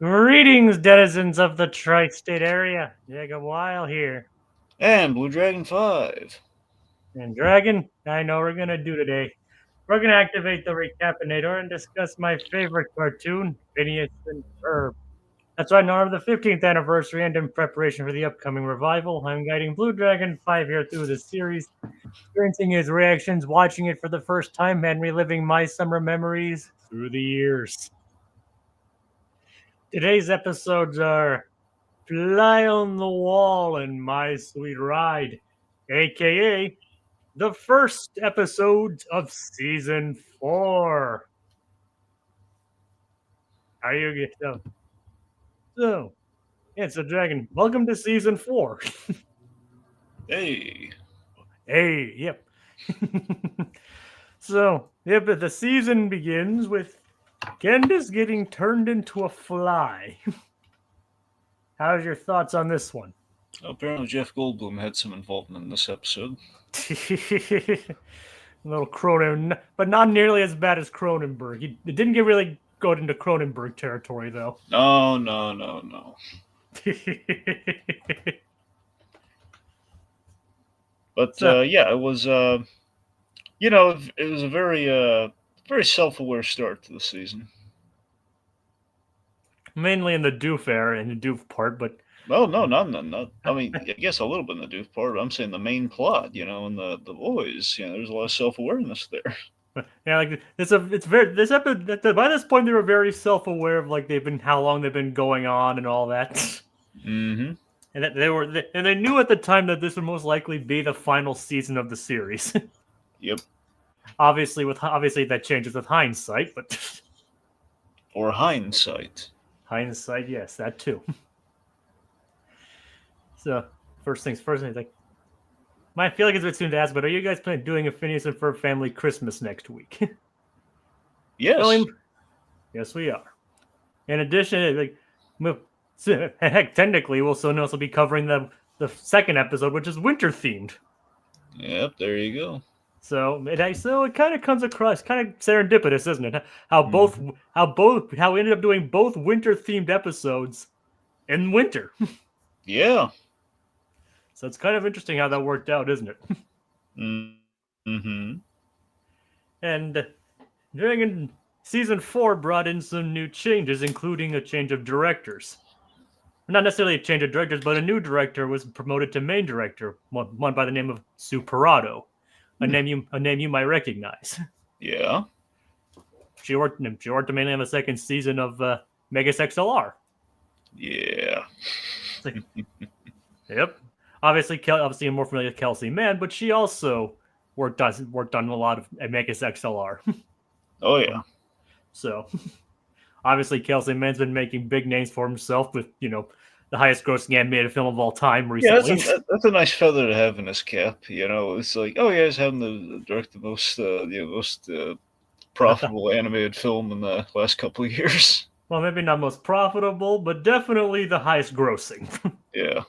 Greetings, denizens of the tri-state area. Jacob Weil here. And Blue Dragon 5. And Dragon, I know what we're going to do today. We're going to activate the Recap-inator and discuss my favorite cartoon, Phineas and Ferb. That's right, in honor of the 15th anniversary and in preparation for the upcoming revival, I'm guiding Blue Dragon 5 here through the series, experiencing his reactions, watching it for the first time, and reliving my summer memories through the years. Today's episodes are Fly on the Wall and My Sweet Ride, aka the first episode of season 4. Are you get so? It's a dragon. Welcome to season 4. Hey. Hey, yep. The season begins with Candace getting turned into a fly. How's your thoughts on this one? Apparently, Jeff Goldblum had some involvement in this episode. A little Cronen, but not nearly as bad as Cronenberg. It didn't get really go into Cronenberg territory, though. No. But So, yeah, it was. It was a very self-aware start to the season. mainly in the Doof era, in the Doof part, but Well, no, not. I mean, I guess a little bit in the Doof part. But I'm saying the main plot, and the boys. There's a lot of self-awareness there. yeah, like it's very this episode. By this point, they were very self-aware of like how long they've been going on and all that. Mm-hmm. And that they knew at the time that this would most likely be the final season of the series. Yep. Obviously that changes with hindsight, but Or hindsight. hindsight, yes, that too. So first things first, like I feel like it's a bit soon to ask, but are you guys planning doing a Phineas and Ferb family Christmas next week? Yes. Yes, we are. In addition, heck, technically, we'll soon also be covering the second episode, which is winter themed. Yep. There you go. So it kind of comes across kind of serendipitous, isn't it? How Mhm. we ended up doing both winter themed episodes in winter. Yeah. So it's kind of interesting how that worked out, isn't it? Mm-hmm. And during season 4 brought in some new changes, including a change of directors. Not necessarily a change of directors, but a new director was promoted to main director, one by the name of Sue Parado, a name you might recognize. Yeah. She worked mainly on the second season of Megas XLR. Yeah. It's like, yep. Obviously, I'm more familiar with Kelsey Mann, but she also worked on a lot of Megas XLR. Oh yeah. So obviously, Kelsey Mann's been making big names for himself with the highest grossing animated film of all time Yeah, recently. that's a nice feather to have in his cap. It's like, oh yeah, he's having to direct the most Not the profitable animated film in the last couple of years. Well, maybe not most profitable, but definitely the highest grossing, Yeah,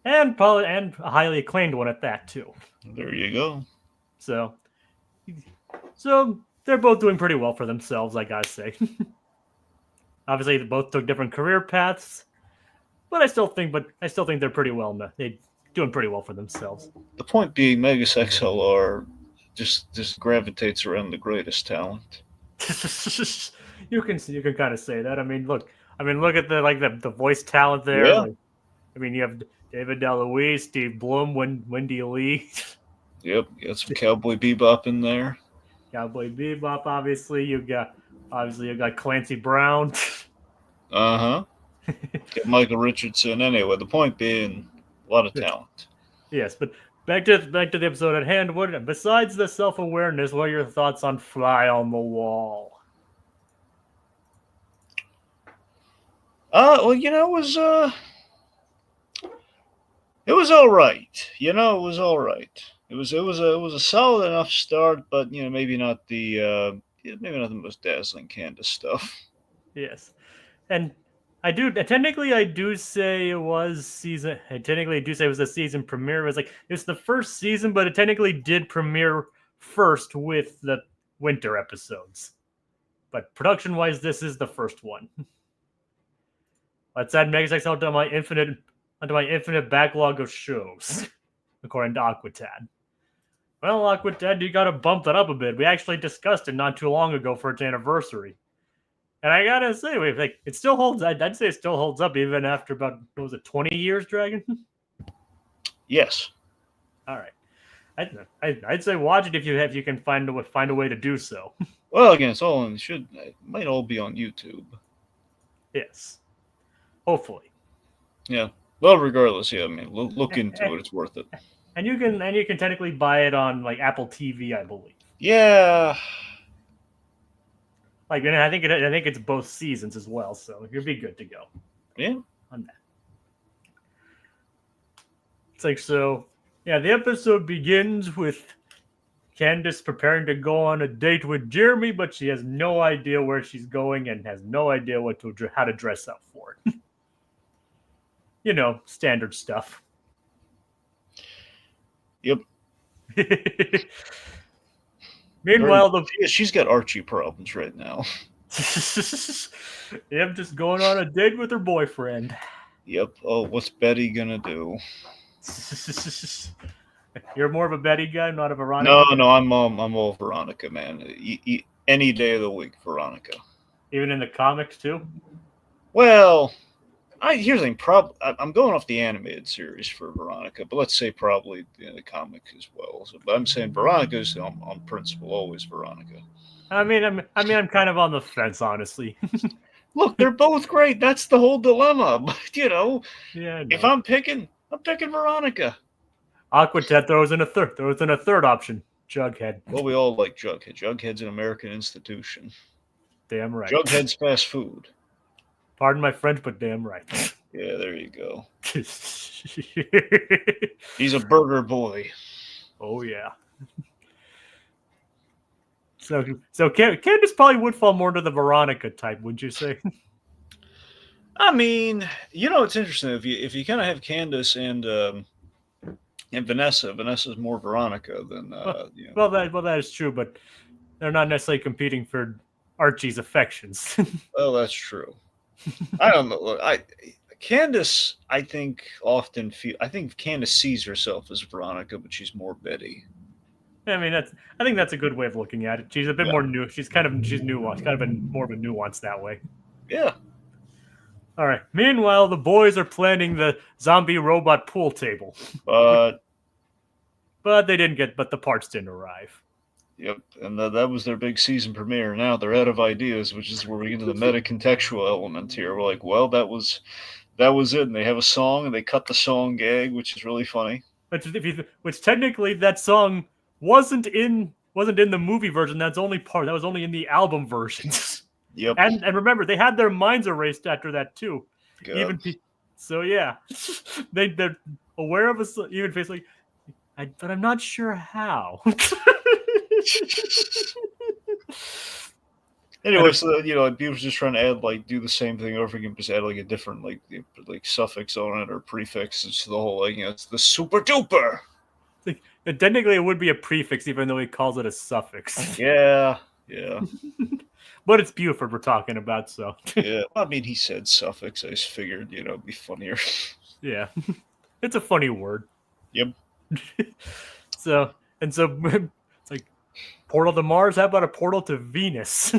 and probably and a highly acclaimed one at that too. there you go. So, so they're both doing pretty well for themselves, I gotta say. Obviously, they both took different career paths, but I still think they're pretty well. They doing pretty well for themselves. The point being, Megas XLR just gravitates around the greatest talent. You can kind of say that. Look at the voice talent there. Yeah. Like, you have David DeLuise, Steve Blum, Wendy Lee. Yep. You got some Cowboy Bebop in there. Cowboy Bebop, obviously. You got Clancy Brown. Uh huh. Got Michael Richardson. Anyway, the point being, a lot of talent. Yes, but back to the episode at hand. What besides the self awareness? What are your thoughts on Fly on the Wall? Well, it was all right. It was all right. It was a solid enough start, but maybe not the most dazzling Candace stuff. Yes, and I do say it was season. I technically do say it was a season premiere. It was like it's the first season, but it technically did premiere first with the winter episodes. But production wise, this is the first one. Let's add Megasex onto my infinite backlog of shows, according to Aquatad. Well, Aquatad, you gotta bump that up a bit. We actually discussed it not too long ago for its anniversary. And I gotta say, it still holds. I'd say it still holds up even after about, what was it, 20 years, Dragon? Yes. All right. I'd say watch it if you can find a way to do so. Well, again, it might all be on YouTube. Yes. Hopefully. Yeah. Well, regardless, yeah. I mean, look into it. It's worth it. And you can technically buy it on like Apple TV, I believe. Yeah. Like, and I think it's both seasons as well, so you'll be good to go. Yeah. On that. It's like, so yeah, the episode begins with Candace preparing to go on a date with Jeremy, but she has no idea where she's going and has no idea how to dress up for it. You know, standard stuff. Yep. Meanwhile, she's got Archie problems right now. Yep, just going on a date with her boyfriend. Yep. Oh, what's Betty gonna do? You're more of a Betty guy, not a Veronica? No, I'm all Veronica, man. Any day of the week, Veronica. Even in the comics too? Well, here's the thing. I'm going off the animated series for Veronica, but let's say probably the comic as well. But I'm saying Veronica's on principle always Veronica. I mean, I'm kind of on the fence, honestly. Look, they're both great. That's the whole dilemma. But Yeah. If I'm picking Veronica. Aquatad throws in a third option. Jughead. Well, we all like Jughead. Jughead's an American institution. Damn right. Jughead's fast food. Pardon my French, but damn right. Yeah, there you go. He's a burger boy. Oh yeah. So Candace probably would fall more to the Veronica type, wouldn't you say? I mean, it's interesting if you kind of have Candace and Vanessa. Vanessa's more Veronica than. Well, that is true, but they're not necessarily competing for Archie's affections. Well, that's true. I don't know. Look, Candace, I think Candace sees herself as Veronica, but she's more Betty. I mean, I think that's a good way of looking at it. She's a bit more new. She's nuanced, kind of more of a nuance that way. Yeah. All right. Meanwhile, the boys are planning the zombie robot pool table. But the parts didn't arrive. Yep, and that was their big season premiere. Now they're out of ideas, which is where we get into the meta-contextual element here. We're like, well, that was it. And they have a song, and they cut the song gag, which is really funny. Which technically that song wasn't in the movie version. That was only in the album versions. Yep. And remember, they had their minds erased after that too. God. So yeah, they're aware of us. Even basically, but I'm not sure how. Anyway, so people just trying to do the same thing over again, just add a different suffix on it or prefix. It's the whole it's the super duper. Technically, it would be a prefix, even though he calls it a suffix. Yeah. But it's Buford we're talking about, so. Yeah, I mean, he said suffix. I just figured, it'd be funnier. Yeah, it's a funny word. Yep. So it's like portal to Mars. How about a portal to Venus?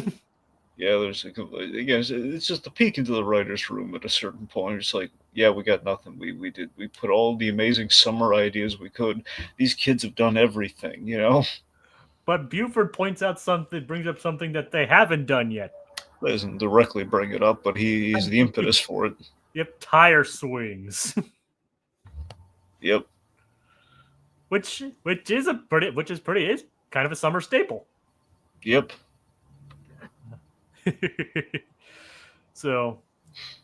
Yeah, it's just a peek into the writer's room at a certain point. It's like, yeah, we got nothing. We put all the amazing summer ideas we could. These kids have done everything, But Buford brings up something that they haven't done yet. He doesn't directly bring it up, but he's the impetus for it. Yep, tire swings. Yep. Which is kind of a summer staple. Yep. So,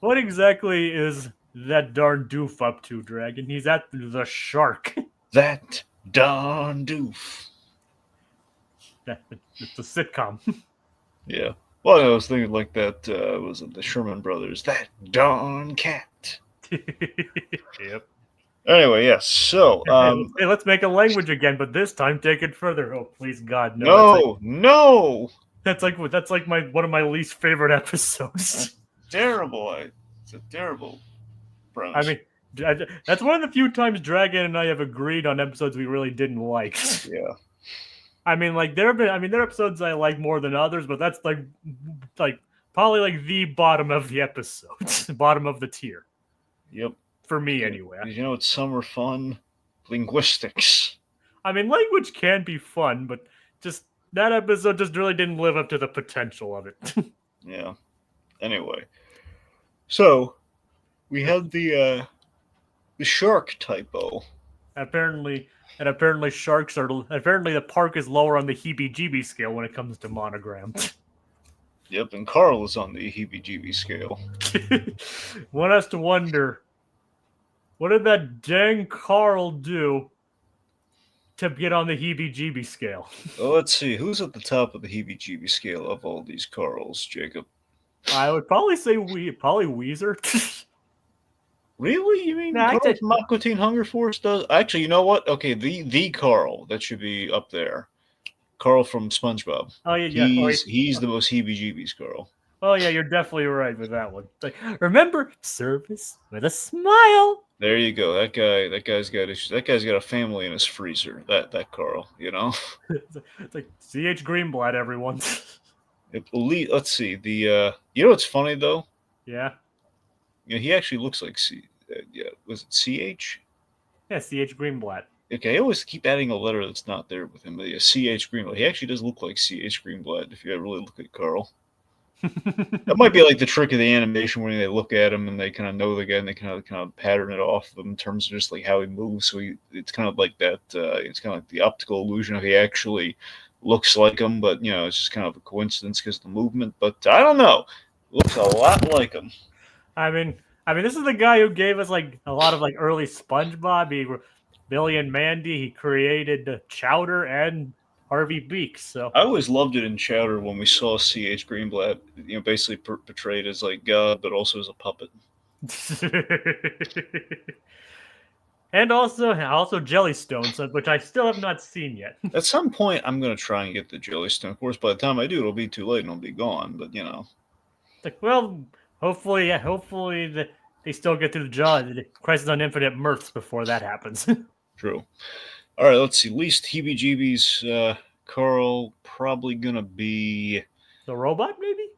what exactly is that darn Doof up to, Dragon? He's at the Shark. That darn Doof. It's a sitcom. Yeah. Well, I was thinking like that, was it the Sherman Brothers? That darn cat. Yep. Anyway, yes. So, hey, let's make a language again, but this time take it further. Oh, please, God, no! No! That's like one of my least favorite episodes. Terrible. It's a terrible premise. I mean, that's one of the few times Dragon and I have agreed on episodes we really didn't like. Yeah. I mean, like there are episodes I like more than others, but that's like probably like the bottom of the episodes, bottom of the tier. Yep. For me, anyway. You know, it's summer fun. Linguistics. I mean, language can be fun, but just that episode just really didn't live up to the potential of it. Yeah. Anyway, so we had the shark typo. apparently sharks are apparently the park is lower on the heebie-jeebie scale when it comes to monograms. Yep, and Carl is on the heebie-jeebie scale. One has to wonder, what did that dang Carl do to get on the heebie-jeebie scale? Well, let's see, who's at the top of the heebie-jeebie scale of all these Carls, Jacob? I would probably say probably Weezer. Really? You mean Nah, Carl from Aqua Teen Hunger Force does? Actually, you know what? Okay, the Carl that should be up there. Carl from SpongeBob. Oh yeah, He's the most heebie-jeebies, Carl. Oh yeah, you're definitely right with that one. Like, remember, service with a smile. There you go. That guy's got issues. That guy's got a family in his freezer. That Carl, you know. It's like CH Greenblatt, everyone. Let's see. You know what's funny though? Yeah. You know, he actually looks like yeah, was it CH? Yeah, CH Greenblatt. Okay, I always keep adding a letter that's not there with him. But yeah, CH Greenblatt. He actually does look like CH Greenblatt if you ever really look at Carl. That might be like the trick of the animation when they look at him and they kind of know the guy and they kind of pattern it off of him in terms of just like how he moves. So it's kind of like that. It's kind of like the optical illusion of he actually looks like him, but you know it's just kind of a coincidence because of the movement. But I don't know. Looks a lot like him. I mean, this is the guy who gave us like a lot of like early SpongeBob. Billy and Mandy. He created Chowder and Harvey Beaks. So I always loved it in Chowder when we saw C.H. Greenblatt, you know, basically portrayed as like God, but also as a puppet. And also Jellystones, which I still have not seen yet. At some point, I'm going to try and get the Jellystone. Of course, by the time I do, it'll be too late and it'll be gone. But you know, like, well, hopefully they still get through the Crisis on Infinite Mirths before that happens. True. All right, let's see. Least heebie-jeebies, Carl, probably going to be the robot, maybe.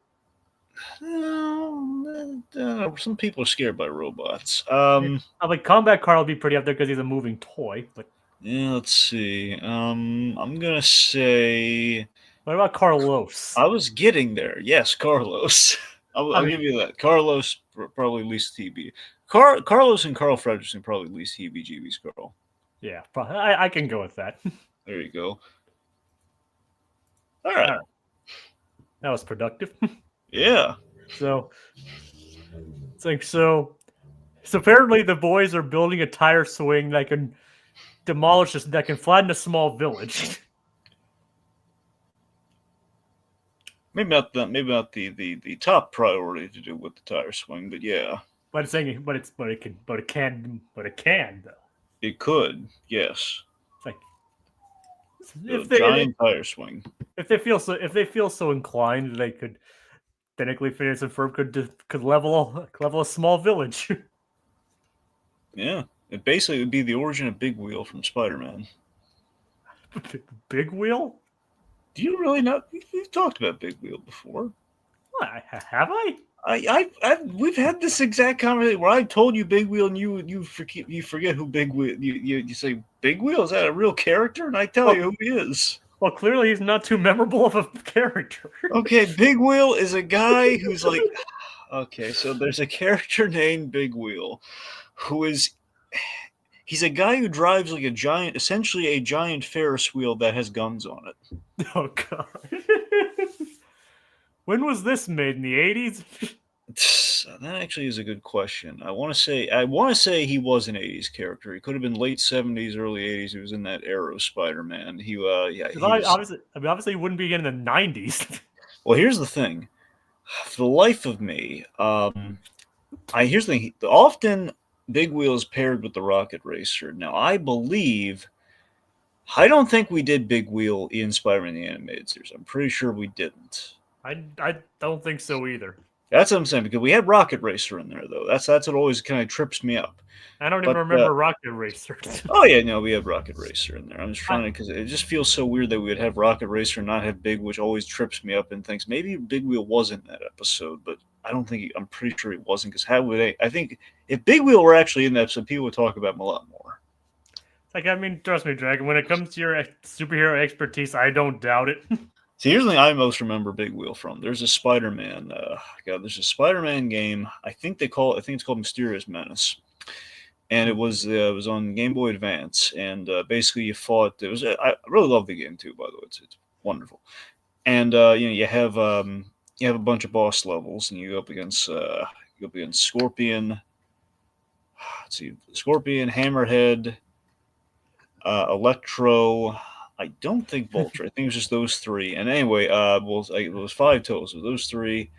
Some people are scared by robots. Like Combat Carl would be pretty up there because he's a moving toy. But yeah, let's see. I'm gonna say. What about Carlos? I was getting there. Yes, Carlos. I'll give you that. Carlos probably least heebie. Carlos and Carl Fredrickson probably least heebie-jeebies, Carl. Yeah, I can go with that. There you go. All right. That was productive. Yeah. So it's like so apparently the boys are building a tire swing that can demolish this, that can flatten a small village. Maybe not the top priority to do with the tire swing, but yeah. But it's saying it can though. It could, yes. It's like if giant tire swing. If they feel so inclined, they could technically Phineas and Ferb could level a small village. Yeah, it basically would be the origin of Big Wheel from Spider-Man. Big Wheel? Do you really know? We've talked about Big Wheel before. What, have I? We've had this exact conversation where I told you Big Wheel and you forget who Big Wheel. You say Big Wheel, is that a real character? And I tell you who he is. Well, clearly he's not too memorable of a character. Okay, Big Wheel is a guy who's like, okay, so there's a character named Big Wheel, he's a guy who drives like essentially a giant Ferris wheel that has guns on it. Oh God. When was this made? In the 80s? That actually is a good question. I want to say he was an 80s character. He could have been late 70s, early 80s. He was in that era of Spider-Man. Obviously he wouldn't be in the 90s. Well, here's the thing. For the life of me, here's the thing. Often Big Wheel is paired with the Rocket Racer. Now, I don't think we did Big Wheel in Spider-Man the Animated Series. I'm pretty sure we didn't. I don't think so either. That's what I'm saying, because we had Rocket Racer in there though. That's what always kind of trips me up. I don't even But remember Rocket Racer. oh yeah, no, we have Rocket Racer in there. I'm just I, trying to, because it just feels so weird that we would have Rocket Racer and not have Big, which always trips me up and thinks maybe Big Wheel was in that episode, but I don't think I'm pretty sure he wasn't. Because how would they? I think if Big Wheel were actually in that episode, people would talk about him a lot more. like, I mean, trust me, Dragon. When it comes to your superhero expertise, I don't doubt it. See, here's the thing I most remember Big Wheel from. There's a Spider-Man. There's a Spider-Man game. I think they call it. I think it's called Mysterious Menace, and it was on Game Boy Advance. And basically, you fought. It was. I really love the game too. By the way, it's wonderful. And you have a bunch of boss levels, and you go up against Scorpion. Let's see, Scorpion, Hammerhead, Electro. I don't think Vulture. I think it was just those three. And anyway, it was 5 totals of those three.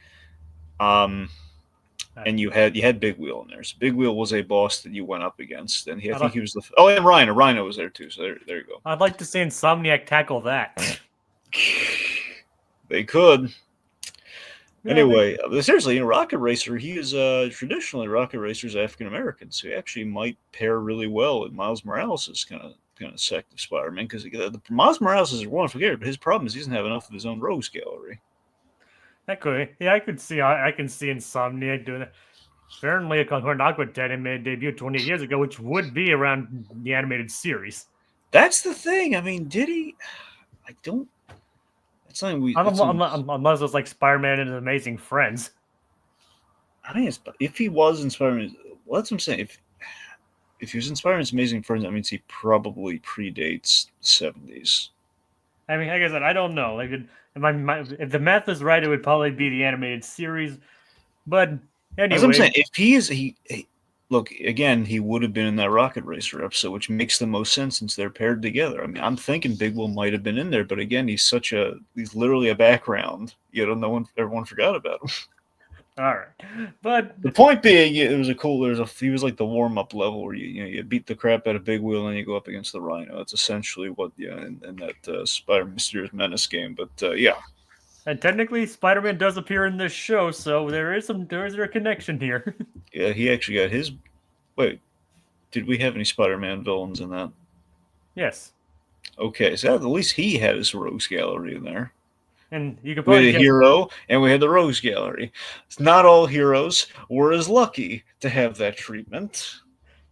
And you had Big Wheel in there. So Big Wheel was a boss that you went up against, and I think he was the. Oh, and Rhino. Rhino was there too. So there you go. I'd like to see Insomniac tackle that. They could. Yeah, Anyway, seriously, Rocket Racer, he is traditionally Rocket Racer's African American, so he actually might pair really well with Miles Morales' kind of sect of Spider-Man, because Miles Morales is a wonderful character, but his problem is he doesn't have enough of his own rogues gallery. that could. Yeah, I could see. I can see Insomniac doing that. Apparently, a Hornaqua made debut 20 years ago, which would be around the animated series. That's the thing. I mean, did he? I don't. That's something we. Unless it's like Spider-Man and His Amazing Friends. I mean, if he was in Spider-Man, well, that's what I'm saying. If he was in Spider-Man's Amazing Friends, that means he probably predates the 70s. I mean, like I said, I don't know. Like, if the math is right, it would probably be the animated series. But anyway, as I'm saying, if he look again, he would have been in that Rocket Racer episode, which makes the most sense since they're paired together. I mean, I'm thinking Big Will might have been in there, but again, he's literally a background. Everyone forgot about him. All right, but the point being, it was he was like the warm up level where you beat the crap out of Big Wheel and you go up against the Rhino. That's essentially what in that Spider-Man Mysterious Menace game. But yeah. And technically, Spider-Man does appear in this show, so there is a connection here. Yeah, he actually got his. Wait, did we have any Spider-Man villains in that? Yes. Okay, so at least he had his rogues gallery in there. And you could probably we had a hero, and we had the rogues gallery. Not all heroes were as lucky to have that treatment.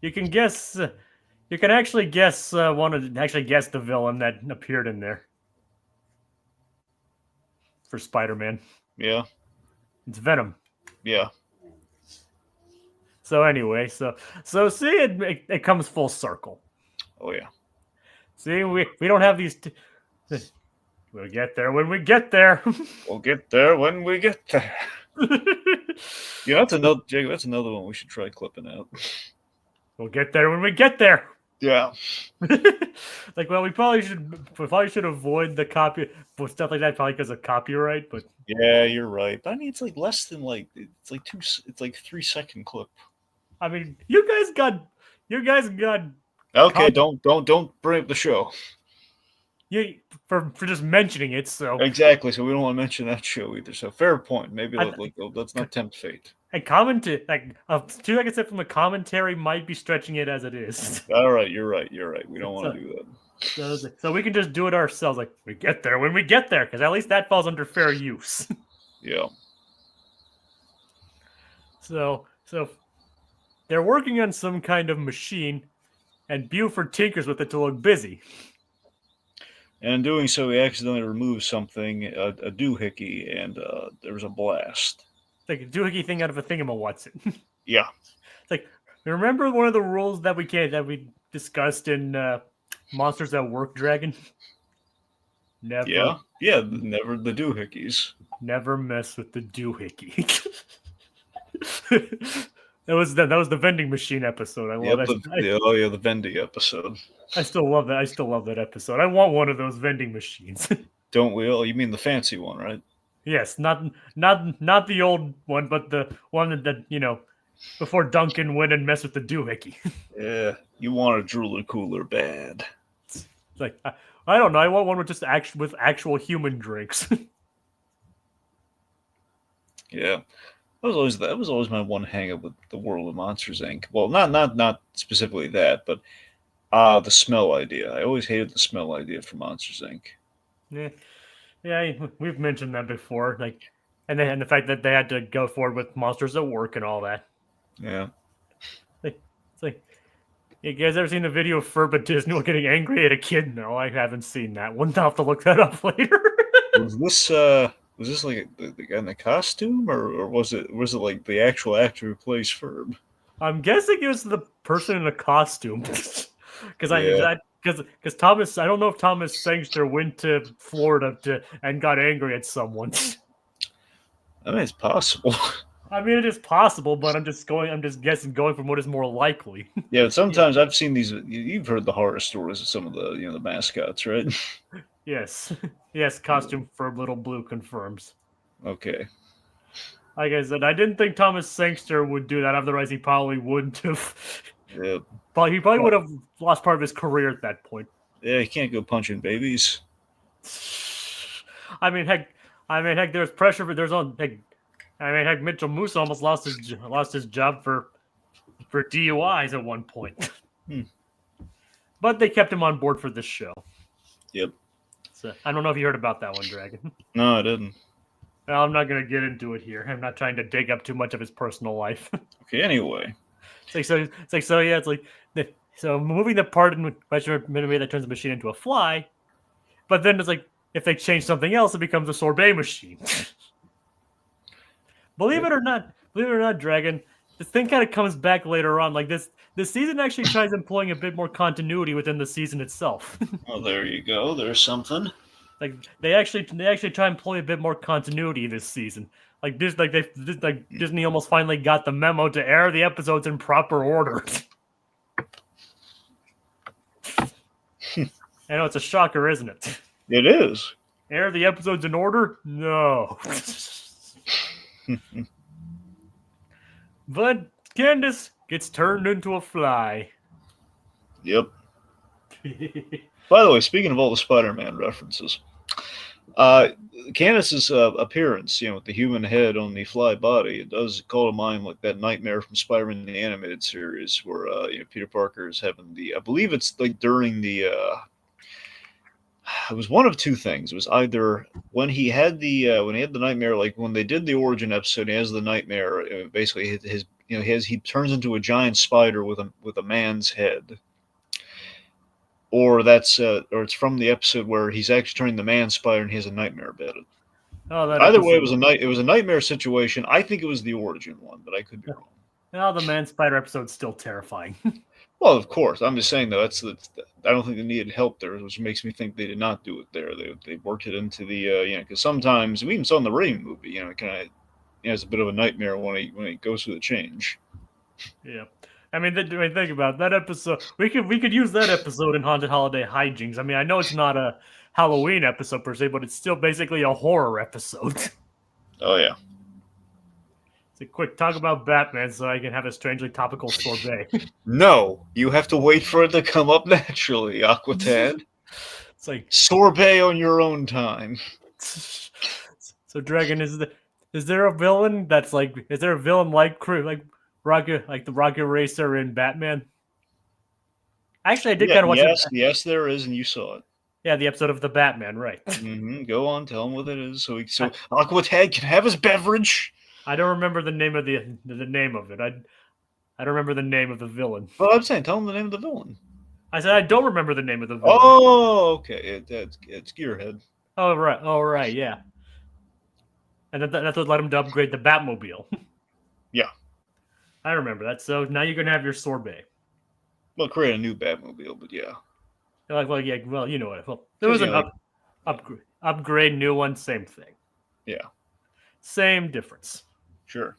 You can guess. You can actually guess the villain that appeared in there for Spider-Man. Yeah. It's Venom. Yeah. So anyway, so see, it comes full circle. Oh yeah. See, we don't have these. We'll get there when we get there. We'll get there when we get there. Yeah, that's another one we should try clipping out. We'll get there when we get there. Yeah. Like, well, we probably should avoid the copy stuff like that, probably because of copyright. But yeah, you're right. But I mean, it's like less than it's like 3-second clip. I mean, you guys got. Okay, don't bring up the show. You for just mentioning it, so exactly. So we don't want to mention that show either. So fair point. Maybe let's not tempt fate. And commentary, like like I said, from the commentary, might be stretching it as it is. All right, you're right. We don't want to do that. So we can just do it ourselves. Like, we get there when we get there, because at least that falls under fair use. Yeah. So they're working on some kind of machine, and Buford tinkers with it to look busy. And in doing so, he accidentally removes something, a doohickey, and there was a blast. It's like a doohickey thing out of a thingamawhat's-it. Yeah. It's like, remember one of the rules that we discussed in Monsters at Work, Dragon? Never. Yeah. Never the doohickeys. Never mess with the doohickey. That was the vending machine episode. I love that. The vending episode. I still love that. I still love that episode. I want one of those vending machines. Don't we all? You mean the fancy one, right? Yes, not the old one, but the one that before Duncan went and messed with the doohickey. Yeah, you want a drooler cooler bad. It's like I don't know. I want one with just actual human drinks. Yeah. That was always my one hang up with the world of Monsters Inc. Well, not specifically that, but the smell idea. I always hated the smell idea for Monsters Inc. Yeah, yeah, we've mentioned that before. Like, and the fact that they had to go forward with monsters at work and all that. Yeah. Like, it's like, you guys ever seen the video of Ferb at Disney getting angry at a kid? No, I haven't seen that one. I'll have to look that up later. Was this like the guy in the costume, or was it like the actual actor who plays Ferb? I'm guessing it was the person in the costume, because Yeah, because Thomas. I don't know if Thomas Sangster went to Florida and got angry at someone. I mean it's possible. I mean, it is possible, but I'm just guessing, going from what is more likely. Yeah, but sometimes I've seen these. You've heard the horror stories of some of the the mascots, right? Yes, yes. Costume for Little Blue confirms. Okay. Like I said, I didn't think Thomas Sangster would do that. Otherwise, he probably wouldn't have. Yeah. But he probably would have lost part of his career at that point. Yeah, you can't go punching babies. I mean, heck. There's pressure, but there's on. Heck, I mean, heck. Mitchell Moose almost lost his job for DUIs at one point. Hmm. But they kept him on board for this show. Yep. So I don't know if you heard about that one, Dragon. No, I didn't. Well, I'm not going to get into it here. I'm not trying to dig up too much of his personal life. Okay. Anyway. So moving the part in which minute that turns the machine into a fly, but then it's like if they change something else, it becomes a sorbet machine. Believe it or not, Dragon, this thing kind of comes back later on. Like this season actually tries employing a bit more continuity within the season itself. Oh, there you go. There's something. Like they actually try and employ a bit more continuity this season. Like Disney almost finally got the memo to air the episodes in proper order. I know it's a shocker, isn't it? It is. Air the episodes in order? No. But Candace gets turned into a fly. Yep. By the way, speaking of all the Spider-Man references, Candace's appearance, with the human head on the fly body, it does call to mind like that nightmare from Spider-Man the animated series, where Peter Parker is having I believe it's like during the. It was one of two things. It was either when he had the nightmare, like when they did the origin episode, he has the nightmare. Basically, he turns into a giant spider with a man's head. Or it's from the episode where he's actually turning the man spider and he has a nightmare about it. Oh, Either way, it was a nightmare situation. I think it was the origin one, but I could be wrong. Well, the man spider episode's still terrifying. Well, of course, I'm just saying though. I don't think they needed help there, which makes me think they did not do it there. They worked it into the because sometimes we even saw in the Rain movie, it kind of has a bit of a nightmare when he goes through the change. Yeah. I mean, think about it. That episode. We could use that episode in Haunted Holiday Hijinks. I mean, I know it's not a Halloween episode per se, but it's still basically a horror episode. Oh yeah. So quick, talk about Batman so I can have a strangely topical sorbet. No, you have to wait for it to come up naturally, Aquatad. It's like sorbet on your own time. So, Dragon, is there a villain that's like? Is there a villain like Rocket, like the Rocket Racer in Batman? Actually, I did kind of watch it. Yes, there is, and you saw it. Yeah, the episode of the Batman, right? Mm-hmm. Go on, tell him what it is, so Aquatad can have his beverage. I don't remember the name of the name of it. I don't remember the name of the villain. Well, I'm saying, tell him the name of the villain. I said I don't remember the name of the villain. Oh, okay. It's Gearhead. Oh right, yeah. And that's what led him to upgrade the Batmobile. Yeah. I remember that. So now you're gonna have your sorbet. Well, create a new Batmobile, but yeah. Well, you know what? Well, there was an upgrade, new one, same thing. Yeah. Same difference. Sure.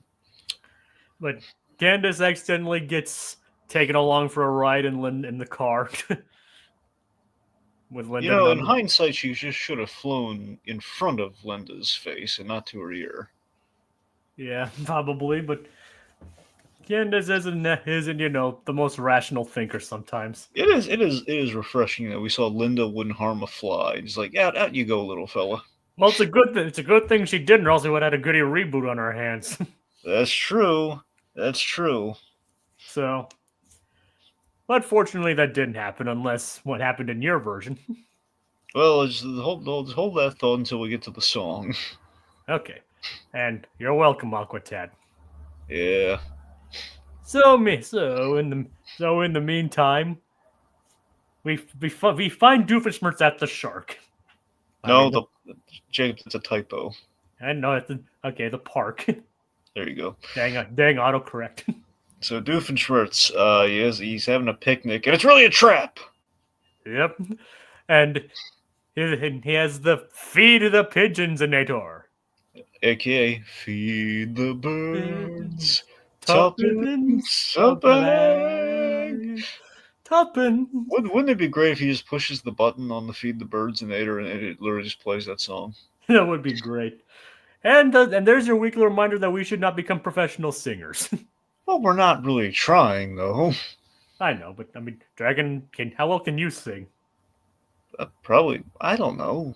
But Candace accidentally gets taken along for a ride in the car with Linda. In hindsight, she just should have flown in front of Linda's face and not to her ear. Yeah, probably, but Candace isn't the most rational thinker sometimes. It is refreshing that we saw Linda wouldn't harm a fly. It's like, out you go, little fella. Well, it's a good thing she didn't, or else we would have had a goody reboot on our hands. That's true. That's true. So, but fortunately, that didn't happen, unless what happened in your version. Well, just hold that thought until we get to the song. Okay, and you're welcome, Aquatad. Yeah. So in the meantime, we find Doofenshmirtz at the shark. I No, mean, the Jacob, that's a typo. I know it's okay. The park. There you go. dang autocorrect. So Doofenshmirtz, he's having a picnic, and it's really a trap. Yep, and he has the feed the pigeons-inator. AKA feed the birds, Tuppence tuppence a a bag. bag. Tuppence. Wouldn't it be great if he just pushes the button on the feed the birds and it literally just plays that song? That would be great. And there's your weekly reminder that we should not become professional singers. Well, we're not really trying though. I know, but I mean, Dragon, how well can you sing? Probably, I don't know. Yeah,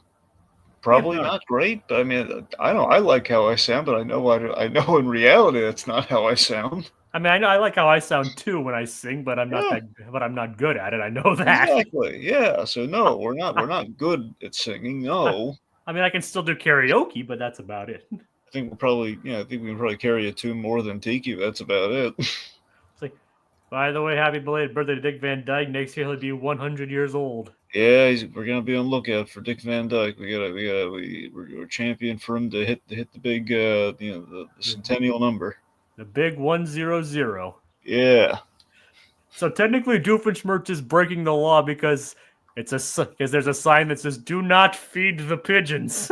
Probably not great. I mean, I don't. I like how I sound, but I know in reality that's not how I sound. I mean, I know I like how I sound too when I sing, but I'm not Yeah, good at it. I know that. exactly. Yeah. So no, we're not good at singing. No. I mean, I can still do karaoke, but that's about it. I think I think we can probably carry a tune more than Tiki. That's about it. It's like, by the way, happy belated birthday to Dick Van Dyke. Next year he'll be 100 years old. Yeah, we're gonna be on lookout for Dick Van Dyke. We're champion for him to hit the big the centennial number. The big 100. Yeah. So technically, Doofenshmirtz is breaking the law because there's a sign that says "Do not feed the pigeons."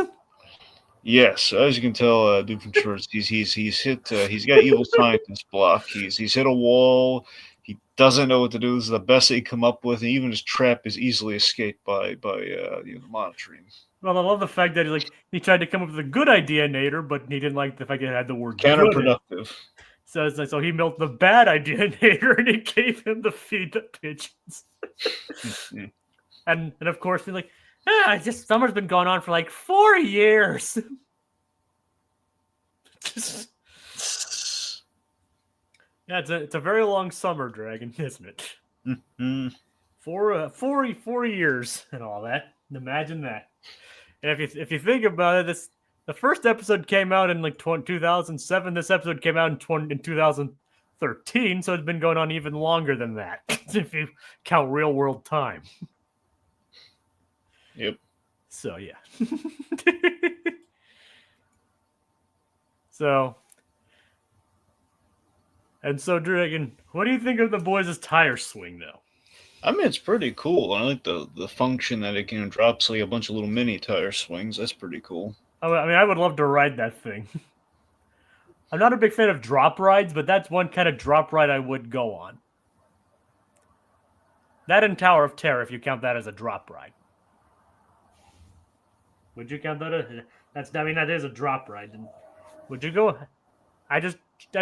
Yes, as you can tell, Doofenshmirtz, he's got evil scientist block. He's hit a wall. He doesn't know what to do. This is the best he come up with, and even his trap is easily escaped by the monitoring. Well, I love the fact that he tried to come up with a good idea, Nader, but he didn't like the fact that it had the word good. Counterproductive. So he built the bad idea, Nader, and he gave him the feed the pigeons. and of course, he's like, summer's been going on for like 4 years. Yeah, it's a very long summer, Dragon, isn't it? Mm-hmm. 4 years and all that. Imagine that. And if you think about it, the first episode came out in like 2007. This episode came out in 2013, so it's been going on even longer than that if you count real world time. Yep. So yeah. So Dragon, what do you think of the boys' tire swing though? I mean, it's pretty cool. I like the function that it can drops like a bunch of little mini tire swings. That's pretty cool. I mean, I would love to ride that thing. I'm not a big fan of drop rides, but that's one kind of drop ride I would go on. That and Tower of Terror, if you count that as a drop ride. Would you count that as that is a drop ride. Would you go? I just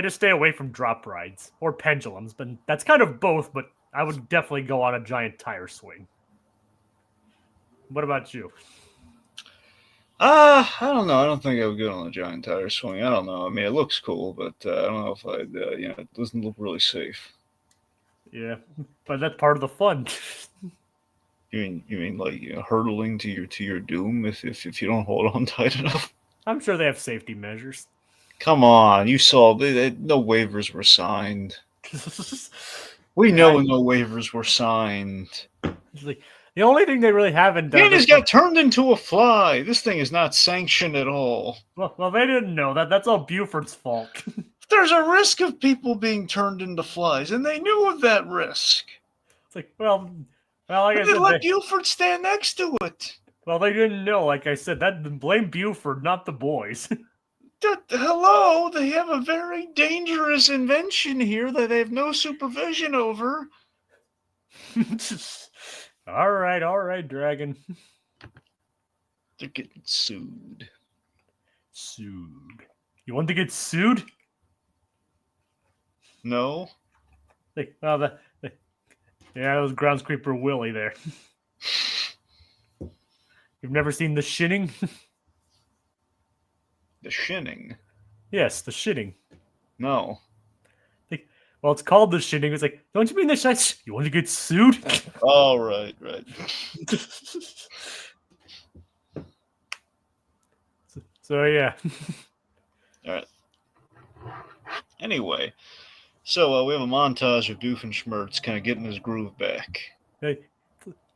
stay away from drop rides or pendulums, but that's kind of both, but I would definitely go on a giant tire swing. What about you? I don't know. I don't think I would go on a giant tire swing. I don't know. I mean, it looks cool, but I don't know if I'd. It doesn't look really safe. Yeah, but that's part of the fun. You mean like hurtling to your doom if you don't hold on tight enough? I'm sure they have safety measures. Come on, you saw no waivers were signed. We know no waivers were signed. The only thing they really haven't done. Candace got turned into a fly. This thing is not sanctioned at all. Well, they didn't know that. That's all Buford's fault. There's a risk of people being turned into flies, and they knew of that risk. It's like, well, like I said, let Buford stand next to it. Well, they didn't know. Like I said, blame Buford, not the boys. Hello, they have a very dangerous invention here that they have no supervision over. All right, Dragon. They're getting sued. Sued. You want to get sued? No. Yeah, that was Grounds Creeper Willie there. You've never seen The Shinning? The Shinning? Yes, The Shitting. No. Like, well, it's called the shindig. It's like, don't you mean the shite? You want to get sued? Oh, right. So yeah. All right. Anyway, so we have a montage of Doofenshmirtz kind of getting his groove back.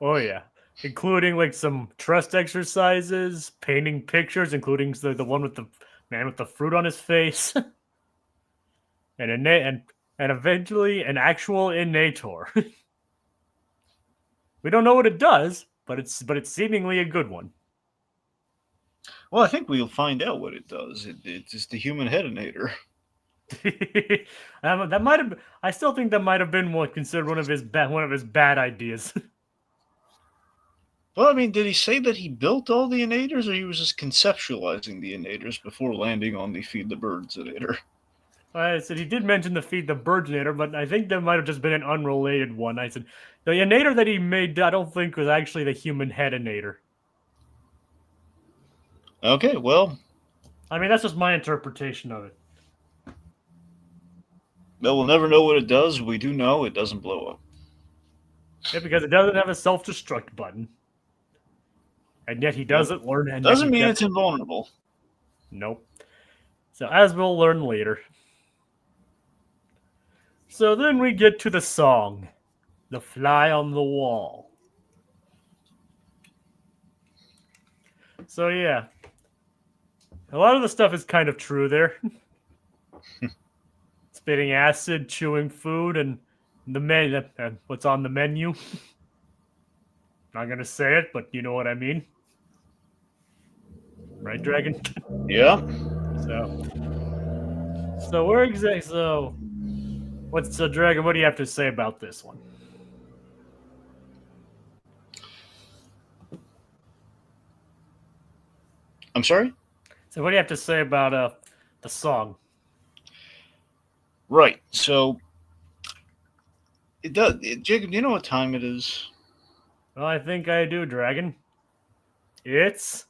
Oh yeah, including like some trust exercises, painting pictures, including the one with the man with the fruit on his face, and eventually an actual innator. We don't know what it does, but it's seemingly a good one. Well, I think we'll find out what it does. It's just the human headinator. That might have. I still think that might have been considered one of his bad ideas. Well, I mean, did he say that he built all the innators, or he was just conceptualizing the innators before landing on the feed the birds innator? I said he did mention the feed the birds-inator, but I think that might have just been an unrelated one. I said the innator that he made, I don't think was actually the human head-inator. Okay, well, I mean, that's just my interpretation of it. we'll never know what it does. We do know it doesn't blow up. Yeah, because it doesn't have a self-destruct button, and yet he doesn't learn. And Doesn't mean it's invulnerable. Nope. So as we'll learn later. So then we get to the song, "The Fly on the Wall." So yeah, a lot of the stuff is kind of true there. Spitting acid, chewing food, and the menu. What's on the menu? Not gonna say it, but you know what I mean, right, Dragon? Yeah. So we're exactly so. What's Dragon? What do you have to say about this one? I'm sorry? So what do you have to say about the song? Right. So it does. Jacob, do you know what time it is? Well, I think I do, Dragon. It's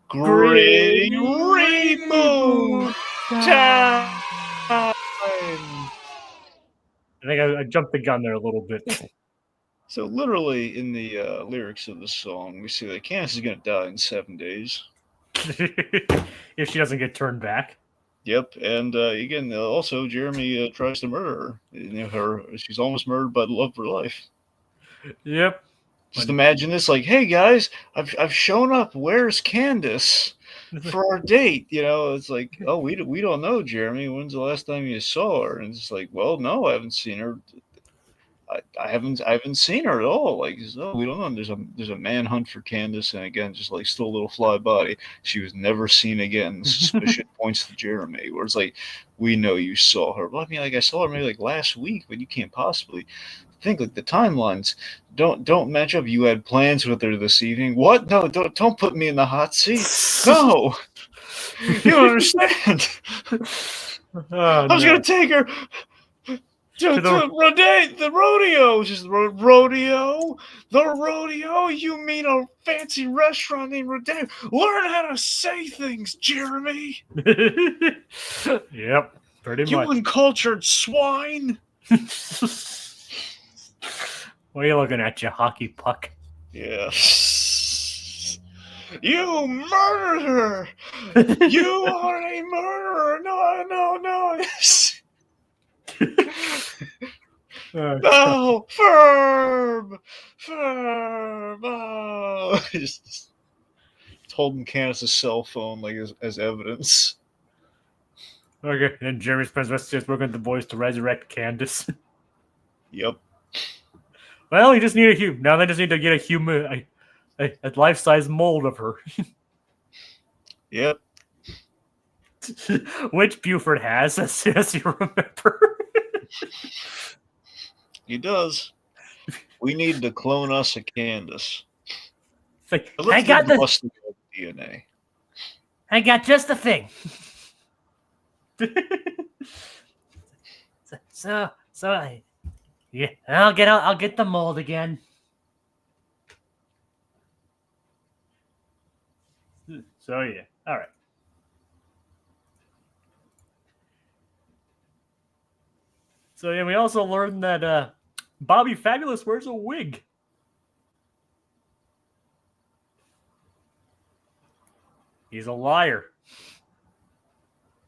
Gritty reboot time. I think I jumped the gun there a little bit. So literally in the lyrics of the song, we see that Candace is going to die in 7 days. If she doesn't get turned back. Yep, and again, also Jeremy tries to murder her. She's almost murdered by the love of her life. Yep. Just imagine this, like, hey guys, I've shown up. Where's Candace for our date? You know, it's like, oh, we don't know, Jeremy. When's the last time you saw her? And it's like, well, no, I haven't seen her. I haven't seen her at all. Like, oh, we don't know. There's a manhunt for Candace, and again, just like still a little fly body. She was never seen again. The suspicion points to Jeremy, where it's like, we know you saw her. Well, I mean, like I saw her maybe like last week, but you can't possibly think like the timelines don't match up. You had plans with her this evening. What? No, don't put me in the hot seat. No, you don't understand. I was gonna take her to the rodeo. Just rodeo. The rodeo? You mean a fancy restaurant named Rodeo? Learn how to say things, Jeremy. Yep, pretty much. You uncultured swine. What are you looking at, you hockey puck? Yeah. You murdered her. You are a murderer. No. No, Ferb. Oh. Just holding Candace's cell phone like as evidence. Okay, and Jeremy spends the rest of his working with the boys to resurrect Candace. Yep. Well, you just need a human. Now they just need to get a human, a life-size mold of her. Yep. Which Buford has, as you remember. He does. We need to clone us a Candace. Like, I got the DNA. I got just the thing. so yeah, I'll get the mold again. So yeah, all right. So yeah, we also learned that Bobby Fabulous wears a wig. He's a liar.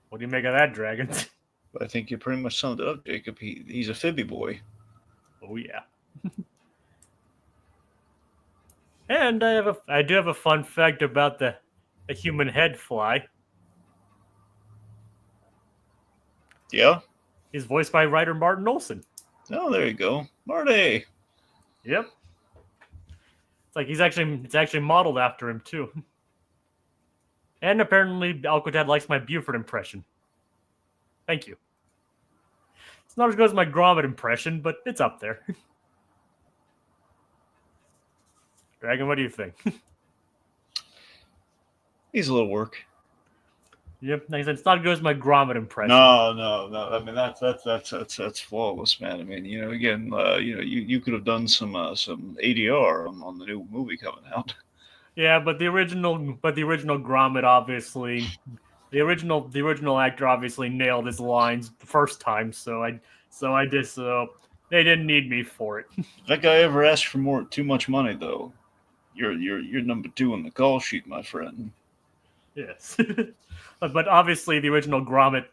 What do you make of that, Dragon? I think you pretty much summed it up, Jacob. He's a fibby boy. Oh yeah. And I do have a fun fact about the human head fly. Yeah. He's voiced by writer Martin Olson. Oh, there you go, Marty. Yep. It's like it's actually modeled after him too. And apparently Alcatraz likes my Buford impression. Thank you. It's not as good as my Gromit impression, but it's up there. Dragon, what do you think? He's a little work. Yep, like I said, it's not as good as my Gromit impression. No. I mean that's flawless, man. I mean, again, you could have done some ADR on the new movie coming out. Yeah, but the original Gromit obviously, the original actor obviously nailed his lines the first time. So they didn't need me for it. If that guy ever asked for too much money, though, you're number 2 on the call sheet, my friend. Yes, but obviously the original Gromit,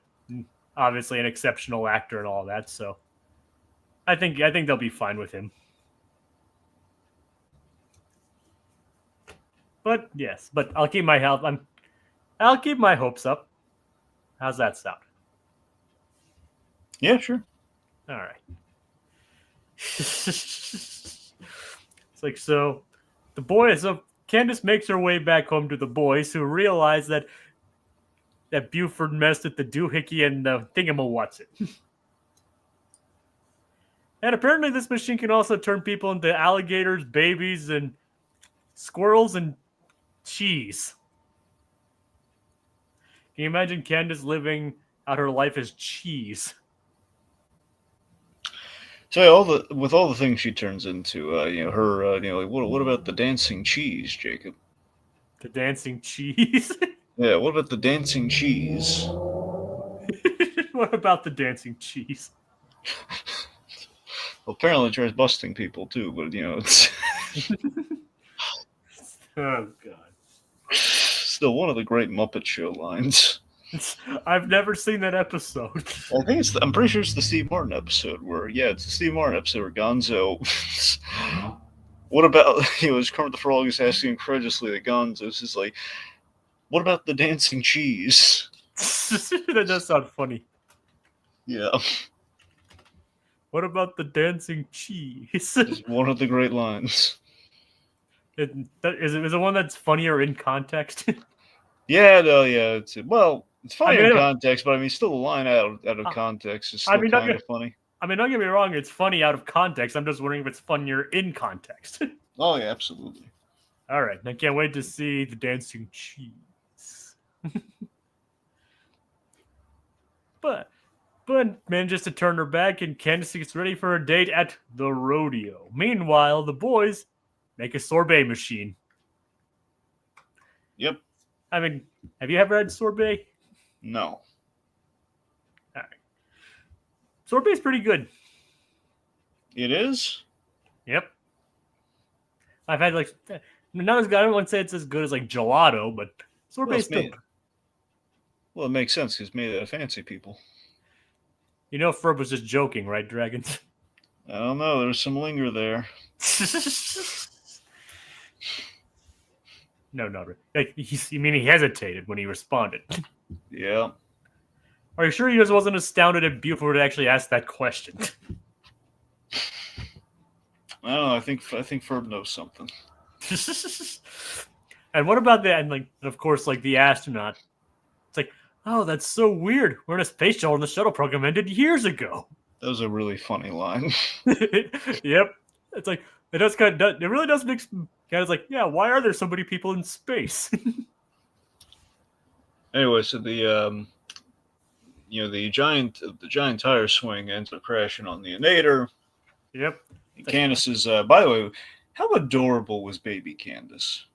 obviously an exceptional actor and all that. So I think they'll be fine with him. But yes, but I'll keep my hopes up. How's that sound? Yeah, sure. All right. It's like, so the boys, so Candace makes her way back home to the boys, who realize that Buford messed with the doohickey and the thingamawatsit. And apparently this machine can also turn people into alligators, babies, and squirrels, and cheese. Can you imagine Candace living out her life as cheese? So with all the things she turns into, her, like, what about the dancing cheese, Jacob? The dancing cheese? Yeah, what about the dancing cheese? What about the dancing cheese? Well, apparently it tries busting people too, but it's Oh god. still one of the great Muppet Show lines. I've never seen that episode. I'm pretty sure it's the Steve Martin episode it's the Steve Martin episode where Gonzo. What about it's Kermit the Frog is asking incredulously to Gonzo. It's just like, what about the dancing cheese? That does sound funny. Yeah. What about the dancing cheese? It's one of the great lines. Is it one that's funnier in context? Yeah, no, yeah. It's funny in anyway, context, but I mean, still a line out of context is still kind of funny. I mean, don't get me wrong, it's funny out of context. I'm just wondering if it's funnier in context. Oh, yeah, absolutely. All right, I can't wait to see the dancing cheese. But manages to turn her back, and Candace gets ready for a date at the rodeo. Meanwhile, the boys make a sorbet machine. Yep. I mean, have you ever had sorbet? No. All right. Sorbet's pretty good. It is? Yep. I've had not as good. I don't want to say it's as good as like gelato, but sorbet's still. Well, it makes sense because it's made out of fancy people. You know, Ferb was just joking, right, Dragon? I don't know. There's some linger there. No. He hesitated when he responded. Yeah. Are you sure he just wasn't astounded at Buford to actually ask that question? I don't know. I think Ferb knows something. And what about that? And of course, the astronaut. It's like, oh, that's so weird. We're in a space shuttle, and the shuttle program ended years ago. That was a really funny line. Yep. It's like it does kind of. It really does make kind of like, yeah. Why are there so many people in space? Anyway, so the giant tire swing ends up crashing on the inator. Yep. Candace is, by the way, how adorable was baby Candace?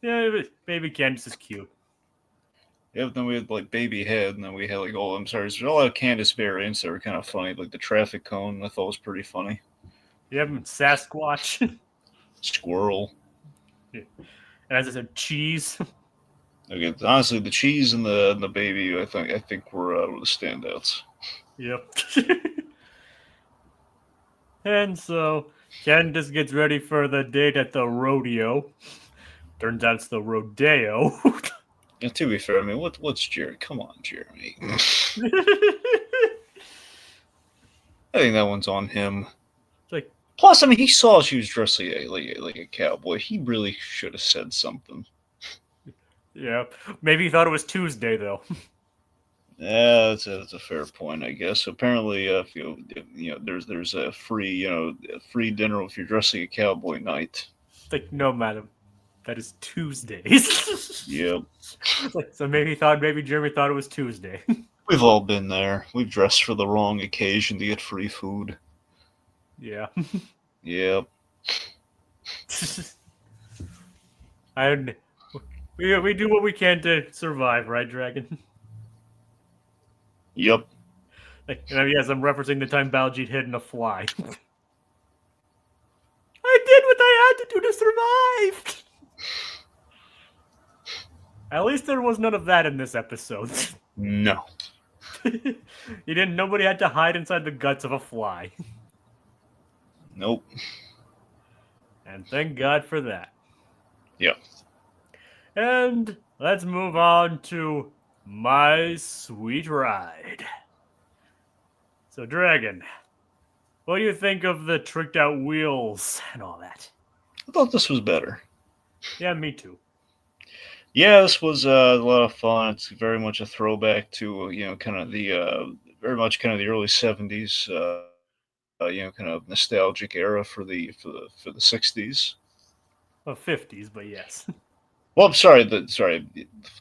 Yeah, baby Candace is cute. Yeah, then we had like Baby Head, and then we had like I'm sorry, there's a lot of Candace variants that were kind of funny, like the traffic cone. I thought was pretty funny. You have Sasquatch. Squirrel. And as I said, cheese. Okay, honestly, the cheese and the baby, I think were the standouts. Yep. And so Candace gets ready for the date at the rodeo. Turns out it's the rodeo. And to be fair, I mean, what's Jeremy? Come on, Jeremy. I think that one's on him. Like, plus, I mean, he saw she was dressed like a cowboy. He really should have said something. yeah, maybe he thought it was Tuesday though. Yeah, that's a fair point, I guess. Apparently, if there's a free dinner if you're dressing a cowboy night. Like, no, madam, that is Tuesdays. Yep. Like, so maybe Jeremy thought it was Tuesday. We've all been there. We've dressed for the wrong occasion to get free food. Yeah. Yep. We do what we can to survive, right, Dragon? Yep. Like, yes, I'm referencing the time Baljeet hid in a fly. I did what I had to do to survive. At least there was none of that in this episode. No. Nobody had to hide inside the guts of a fly. Nope. And thank God for that. Yeah. And let's move on to My Sweet Ride. So, Dragon, what do you think of the tricked out wheels and all that? I thought this was better. Yeah, me too. Yeah, this was a lot of fun. It's very much a throwback to kind of the very much kind of the early '70s, kind of nostalgic era for the 60s. Well, 50s, but yes. Well, I'm sorry, the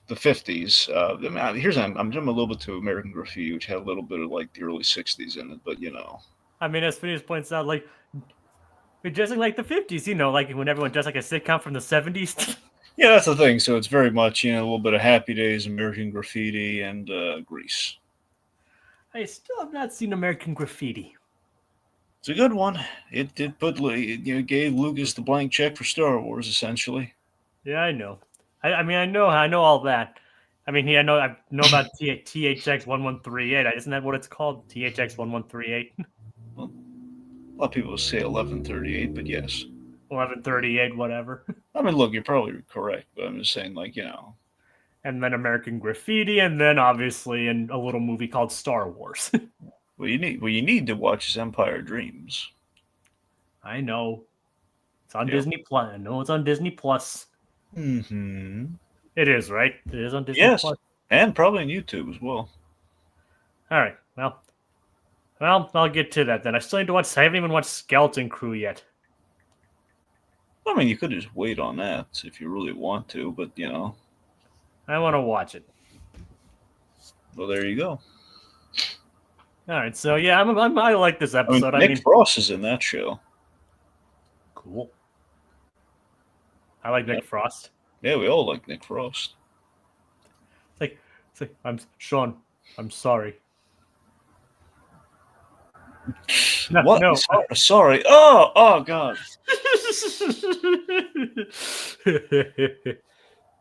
50s. I mean, I'm jumping a little bit to American Graffiti, which had a little bit of like the early '60s in it, but I mean, as Phineas points out, like, we're dressing like the 50s, like when everyone dressed like a sitcom from the 70s. Yeah, that's the thing. So it's very much, a little bit of Happy Days, American Graffiti, and Grease. I still have not seen American Graffiti. It's a good one. It did gave Lucas the blank check for Star Wars, essentially. Yeah, I know. I know all that. I mean, I know about THX 1138. Isn't that what it's called? THX 1138. Well, a lot of people say 1138, but yes. 1138, whatever. I mean, look, you're probably correct, but I'm just saying, And then American Graffiti, and then obviously in a little movie called Star Wars. What you need to watch is Empire Dreams. I know. It's on Disney Plus. I know it's on Disney Plus. Mm-hmm. It is, right? It is on Disney Yes, Plus. and probably on YouTube as well. All right. Well, I'll get to that then. I still need to watch. I haven't even watched Skeleton Crew yet. I mean, you could just wait on that if you really want to, but I want to watch it. Well, there you go. All right. So yeah, I like this episode. Nick Frost is in that show. Cool. I like Nick Frost. Yeah, we all like Nick Frost. It's like I'm Sean. I'm sorry. What? No. Sorry. Oh God.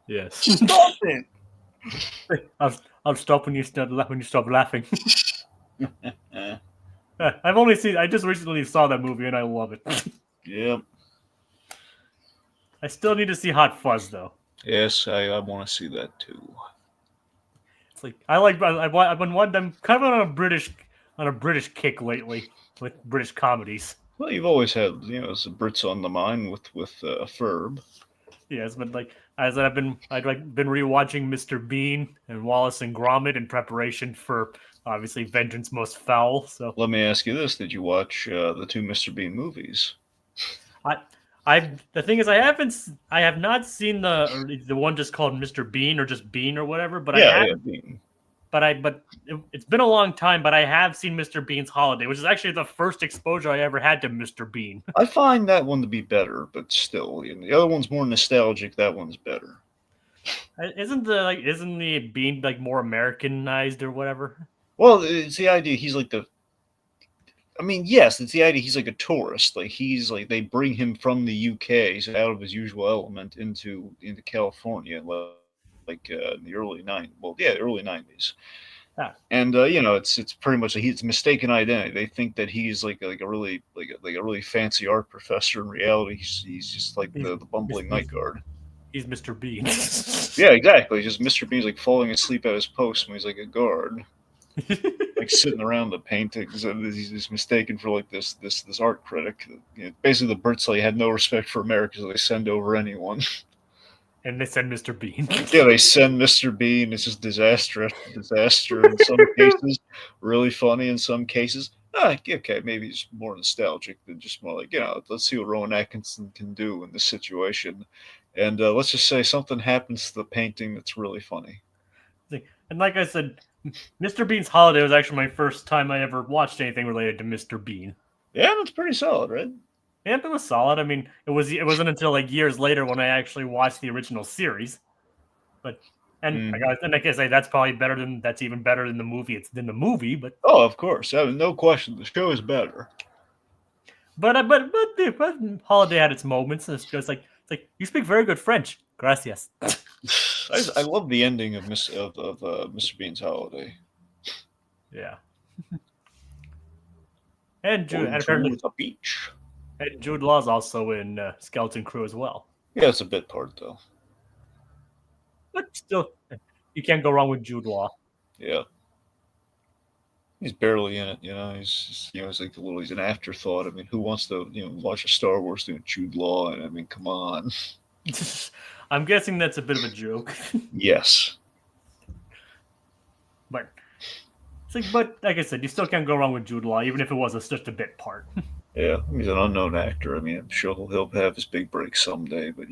Yes. Stop it. I'll stop when you stop laughing. I just recently saw that movie and I love it. Yep. I still need to see Hot Fuzz though. Yes, I want to see that too. It's like I've been I'm kind of on a British kick lately with British comedies. Well, you've always had some Brits on the mind with Ferb. Yes, but I've been rewatching Mr. Bean and Wallace and Gromit in preparation for obviously Vengeance Most Foul. So let me ask you this: did you watch the two Mr. Bean movies? The thing is, I have not seen the one just called Mr. Bean or just Bean or whatever. But Bean. But it's been a long time. But I have seen Mr. Bean's Holiday, which is actually the first exposure I ever had to Mr. Bean. I find that one to be better, but still, the other one's more nostalgic. That one's better. Isn't the Bean like more Americanized or whatever? Well, it's the idea he's like the. I mean, yes, it's the idea he's like a tourist. Like he's like they bring him from the UK, so out of his usual element into California, like in the early '90s. Well, yeah, early '90s. Ah, And it's pretty much he's mistaken identity. They think that he's like a really like a really fancy art professor. In reality, he's just like he's the bumbling night guard. he's Mr. Bean. Yeah, exactly. Just Mr. Bean's like falling asleep at his post when he's like a guard, like sitting around the paintings. And he's just mistaken for like this art critic. Basically, the Bertsley had no respect for America, so they send over anyone. And they send Mr. Bean. Yeah, they send Mr. Bean. It's just disaster after disaster in some cases, really funny in some cases. Okay, maybe it's more nostalgic than just more like, let's see what Rowan Atkinson can do in this situation. And let's just say something happens to the painting that's really funny. And like I said, Mr. Bean's Holiday was actually my first time I ever watched anything related to Mr. Bean. Yeah, that's pretty solid, right? And it was solid. I mean, it wasn't until like years later when I actually watched the original series. But I can say that's even better than the movie. It's than the movie, but Oh, of course, no question, the show is better. but Holiday had its moments. It's like you speak very good French. Gracias. I love the ending of Mr. Bean's Holiday. Yeah. And Jude, and Going apparently, to the beach. and Jude Law's also in Skeleton Crew as well. Yeah, it's a bit part though. But still, you can't go wrong with Jude Law. Yeah. He's barely in it, He's just, he's like he's an afterthought. I mean, who wants to watch a Star Wars thing with Jude Law? And I mean, come on. I'm guessing that's a bit of a joke. Yes. But but like I said, you still can't go wrong with Jude Law, even if it was just a bit part. Yeah, he's an unknown actor. I mean, I'm sure he'll have his big break someday. But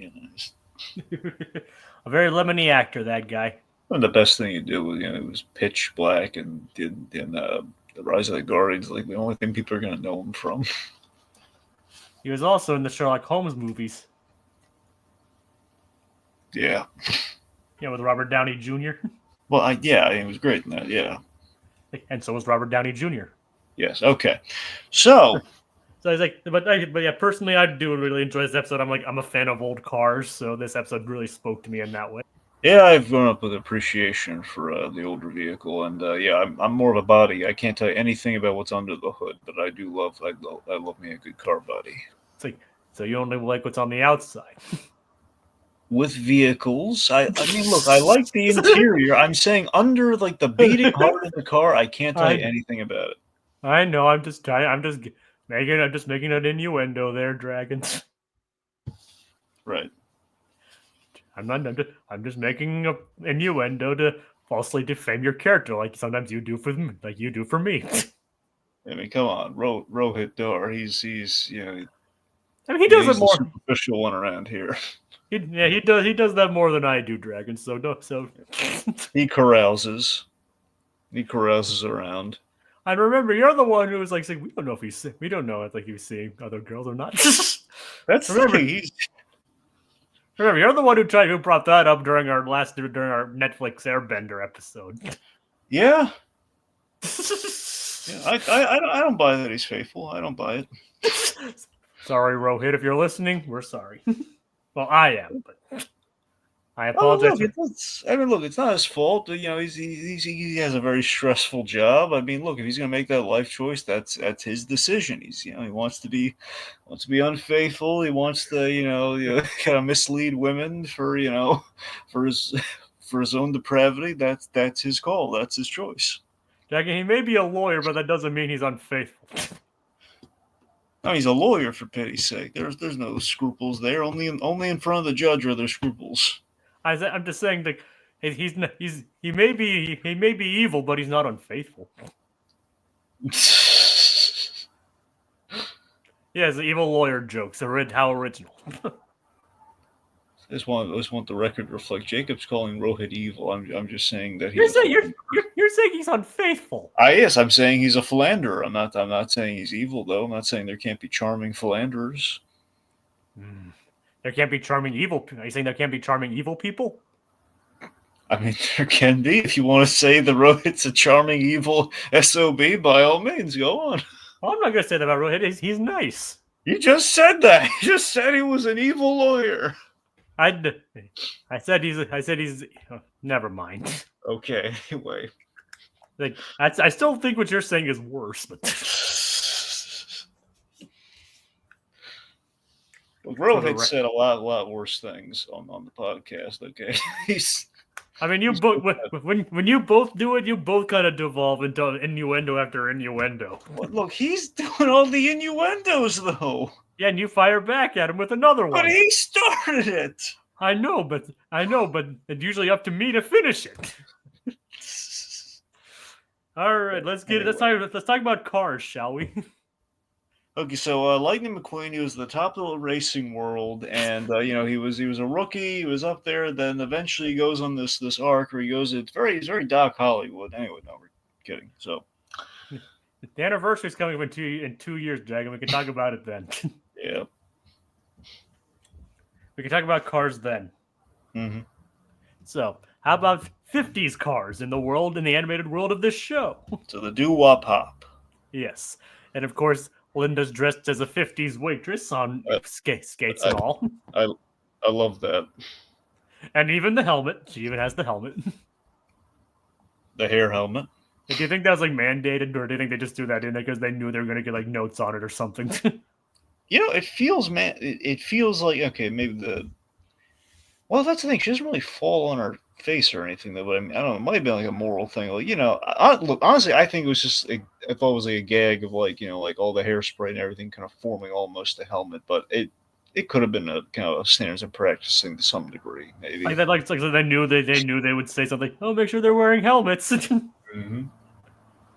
A very lemony actor, that guy. and the best thing he did was it was Pitch Black and the Rise of the Guardians. Like the only thing people are gonna know him from. He was also in the Sherlock Holmes movies. Yeah. Yeah, with Robert Downey Jr. Well, he was great in that. Yeah. And so was Robert Downey Jr. Yes. Okay. So. So I was like, but yeah, personally, I do really enjoy this episode. I'm a fan of old cars, so this episode really spoke to me in that way. Yeah, I've grown up with appreciation for the older vehicle, and I'm more of a body. I can't tell you anything about what's under the hood, but I do love I love me a good car body. It's like, so you only like what's on the outside. With vehicles, I mean, look, I like the interior. I'm saying under like the beating heart of the car, I can't tell you anything about it. I know. I'm just making an innuendo there, Dragons. Right. I'm just making an innuendo to falsely defame your character, like sometimes you do for me. I mean, come on, Rohit Dar. He's I mean, he does it more. The superficial one around here. He does that more than I do, Dragon. So he carouses. He carouses around. I remember you're the one who was like saying we don't know if he's seeing other girls or not. Remember, you're the one who brought that up during our Netflix Airbender episode. Yeah. Yeah, I don't buy that he's faithful. I don't buy it. Sorry, Rohit, if you're listening, we're sorry. Well, I am, but I apologize. Look, it's not his fault. He has a very stressful job. I mean, look, if he's going to make that life choice, that's his decision. He wants to be unfaithful. He wants to kind of mislead women for his own depravity. That's his call. That's his choice. Jackie, he may be a lawyer, but that doesn't mean he's unfaithful. No, he's a lawyer, for pity's sake. There's no scruples there. Only in front of the judge are there scruples. I'm just saying that he may be evil, but he's not unfaithful. Yeah, it's evil lawyer jokes. How original. I just want the record to reflect Jacob's calling Rohit evil. I'm just saying that you're saying he's unfaithful. Yes, I'm saying he's a philanderer. I'm not saying he's evil though. I'm not saying there can't be charming philanderers. There can't be charming evil. Are you saying there can't be charming evil people? I mean, there can be. If you want to say the Rohit's a charming, evil SOB, by all means, go on. Well, I'm not gonna say that about Rohit. He's nice. You just said that. You just said he was an evil lawyer. I said he's. Oh, never mind. Okay, anyway. Like I still think what you're saying is worse, but Well, Rohit said a lot worse things on the podcast. Okay, he's. I mean, you both when you both do it, you both kind of devolve into innuendo after innuendo. Well, look, he's doing all the innuendos though. Yeah, and you fire back at him with another one. But he started it. I know, but it's usually up to me to finish it. All right, let's talk about cars, shall we? Okay, so Lightning McQueen, he was the top of the racing world, and he was a rookie. He was up there. Then eventually he goes on this arc where he's very Doc Hollywood. Anyway, no, we're kidding. So the anniversary's coming up in 2 years, Dragon. We can talk about it then. Yeah, we can talk about cars then. Mm-hmm. So, how about 50s cars in the animated world of this show? So the doo-wop hop. Yes, and of course, Linda's dressed as a 50s waitress on skates and all. I love that. And even the helmet. She even has the helmet. The hair helmet. Do you think that was like mandated, or do you think they just threw that in there because they knew they were going to get like notes on it or something? It feels it feels like, okay, maybe well, that's the thing. She doesn't really fall on her face or anything, though. But I mean, I don't know. It might have been like a moral thing. Like, look, honestly, I think it was just. I thought it was like a gag of like all the hairspray and everything kind of forming almost a helmet. But it could have been a kind of a standards and practicing to some degree, maybe. Like that, so they knew they would say something. Oh, make sure they're wearing helmets. Mm-hmm.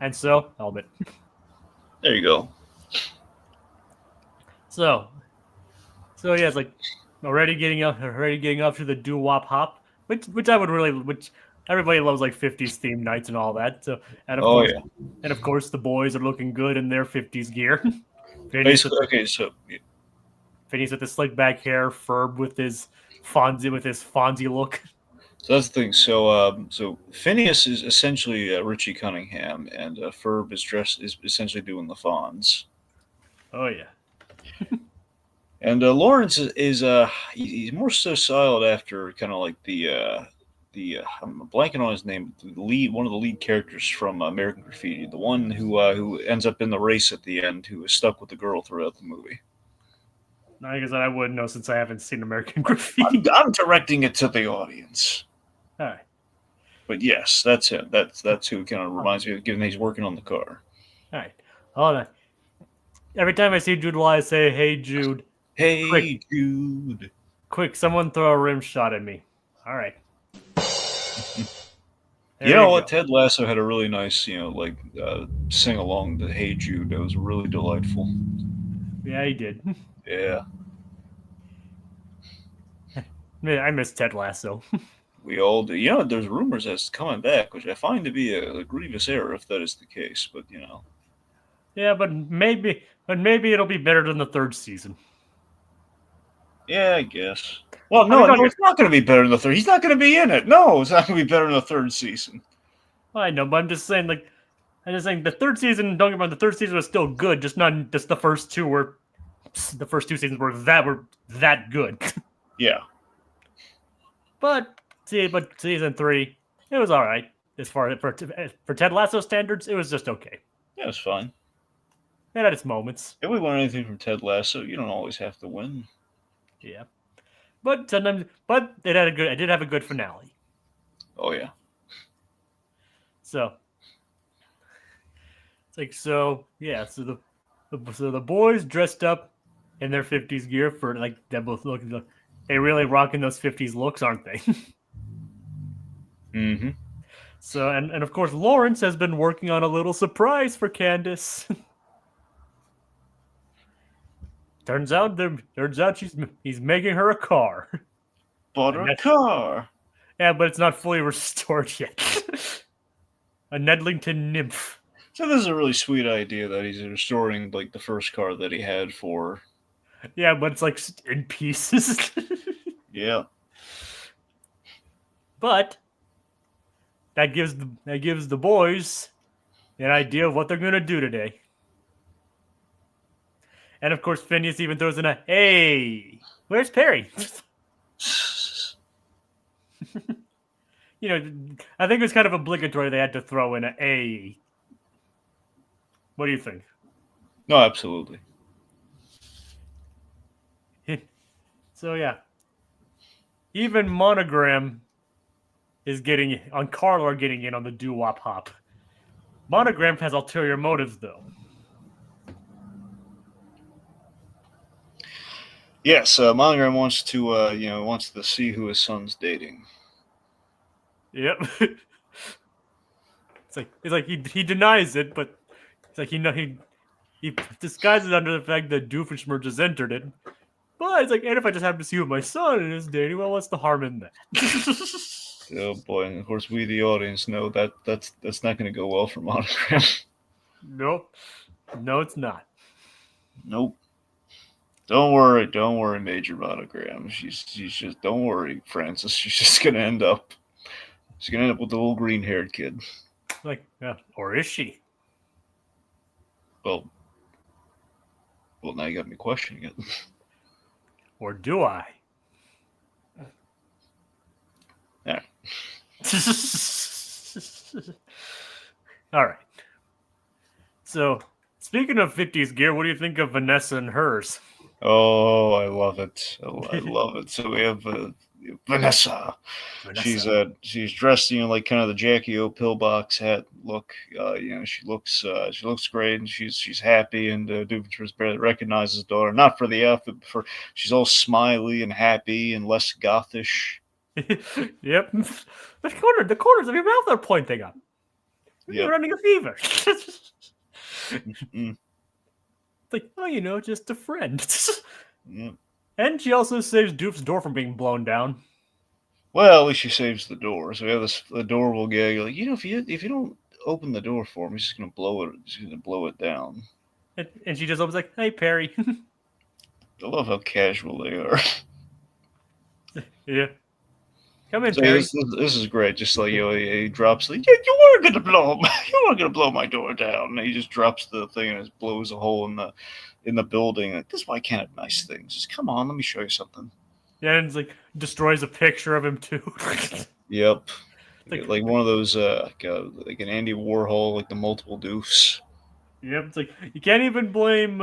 And so helmet. There you go. So yeah, it's like already getting up to the doo-wop hop, which everybody loves, like 50s themed nights and all that. So and of course the boys are looking good in their 50s gear. Phineas with the slick back hair, Ferb with his Fonzie look. So that's the thing. So Phineas is essentially Richie Cunningham, and Ferb is essentially doing the Fonz. Oh yeah. And Lawrence is he's more so solid after kind of like the I'm blanking on his name, one of the lead characters from American Graffiti, the one who ends up in the race at the end, who is stuck with the girl throughout the movie. I guess I wouldn't know since I haven't seen American Graffiti. I'm directing it to the audience. All right. But yes, that's him. That's who kind of reminds me of, given he's working on the car. All right. Hold on. Every time I see Jude Law, I say, "Hey, Jude." Hey, quick, Jude. Quick, someone throw a rim shot at me. All right. You know what? Ted Lasso had a really nice, sing along to "Hey Jude." That was really delightful. Yeah, he did. Yeah. I miss Ted Lasso. We all do. There's rumors that's coming back, which I find to be a grievous error if that is the case. But Yeah, but maybe it'll be better than the third season. Yeah, I guess. Well, no, it's not going to be better than the third. He's not going to be in it. No, it's not going to be better than the third season. Well, I know, but I'm just saying, the third season. Don't get me wrong, the third season was still good. Just the first two were. The first two seasons were that good. Yeah. But season 3, it was all right as far for Ted Lasso standards. It was just okay. Yeah, it's fine. It had its moments. If we want anything from Ted Lasso, you don't always have to win. Yeah, but sometimes, I did have a good finale. Oh yeah. So it's like so the boys dressed up in their 50s gear for they both looking. They really rocking those 50s looks, aren't they? Mm-hmm. So and of course Lawrence has been working on a little surprise for Candace. Turns out he's making her a car. Bought her a car. Yeah, but it's not fully restored yet. A Nedlington nymph. So this is a really sweet idea that he's restoring the first car that he had for. Yeah, but it's in pieces. Yeah. But that gives the boys an idea of what they're gonna do today. And of course, Phineas even throws in a "Hey, where's Perry?" I think it was kind of obligatory they had to throw in a "Hey." What do you think? No, absolutely. So yeah, even Monogram is getting on Carl are getting in on the doo-wop hop. Monogram has ulterior motives though. Yes, Monogram wants to wants to see who his son's dating. Yep. it's like he denies it, but it's like he disguises it under the fact that Doofenshmirtz has entered it. But it's like, and if I just happen to see who my son is dating, well, what's the harm in that? Oh boy, and of course we, the audience, know that that's not going to go well for Monogram. Nope. No, it's not. Nope. Don't worry, Major Monogram. She's just don't worry, Francis. She's just gonna end up. She's gonna end up with the little green-haired kid. Like, or is she? Well, now you got me questioning it. Or do I? Yeah. All right. So, speaking of 50s gear, what do you think of Vanessa and hers? Oh, I love it. Oh, I love it. So we have Vanessa. She's dressed, like kind of the Jackie O pillbox hat look. She looks great, and she's happy. And Doofenshmirtz recognizes his daughter, not for the outfit, but for she's all smiley and happy and less gothish. Yep. The corners of your mouth are pointing up. You're running a fever. Mm. It's like, just a friend. Yep. And she also saves Doof's door from being blown down. Well, at least she saves the door. So we have this adorable gag, like, if you don't open the door for me, she's gonna blow it. She's gonna blow it down. And she just opens like, "Hey, Perry." I love how casual they are. Yeah. Come in, So Perry. this is great. Just like he drops like, you were gonna blow my door down. And he just drops the thing and it blows a hole in the building. Like, this is why I can't have nice things. Just come on, let me show you something. Yeah, and it's like destroys a picture of him too. Yep. Like one of those like an Andy Warhol, like the multiple doofs. Yep, it's like you can't even blame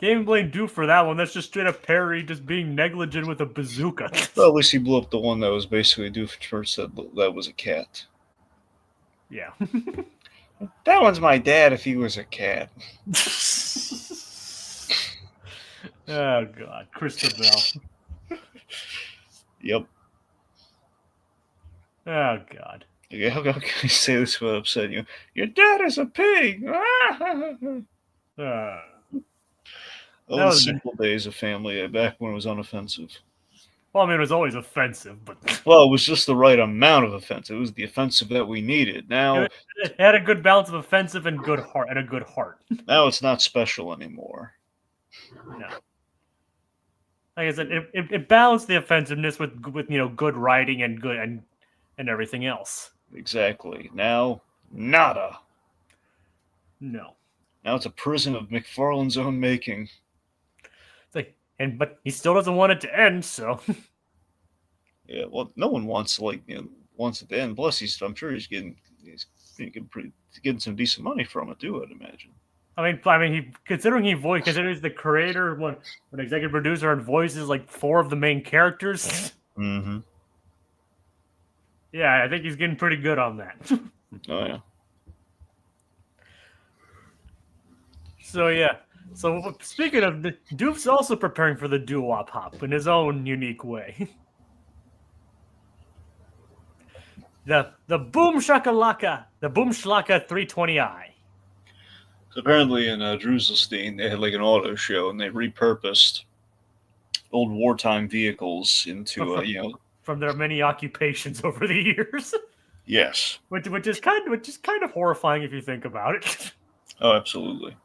Doof for that one. That's just straight up Perry just being negligent with a bazooka. Well, at least he blew up the one that was basically Doofenshmirtz said that was a cat. Yeah. That one's my dad if he was a cat. Oh God, Christabel. Yep. Oh God. How can I say this without upsetting you? Your dad is a pig. The simple days of family back when it was unoffensive. Well, I mean, it was always offensive, but well, it was just the right amount of offensive. It was the offensive that we needed. Now it had a good balance of offensive and good heart and a good heart. Now it's not special anymore. No. Like I said, it balanced the offensiveness with good writing and good and everything else. Exactly. Now, nada. No. Now it's a prison of McFarlane's own making. It's like, but he still doesn't want it to end, so. Yeah, well, no one wants wants it to end. Plus, I'm sure he's getting some decent money from it too. I'd imagine. I mean, considering he's the creator, one executive producer, and voices like 4 of the main characters. Mm-hmm. Yeah, I think he's getting pretty good on that. Oh yeah. So yeah. So speaking of, Doof's also preparing for the doo-wop hop in his own unique way. The Boom Shakalaka 320i. So apparently in Druselstein, they had like an auto show, and they repurposed old wartime vehicles into from their many occupations over the years. Yes. Which is kind of horrifying if you think about it. Oh, absolutely.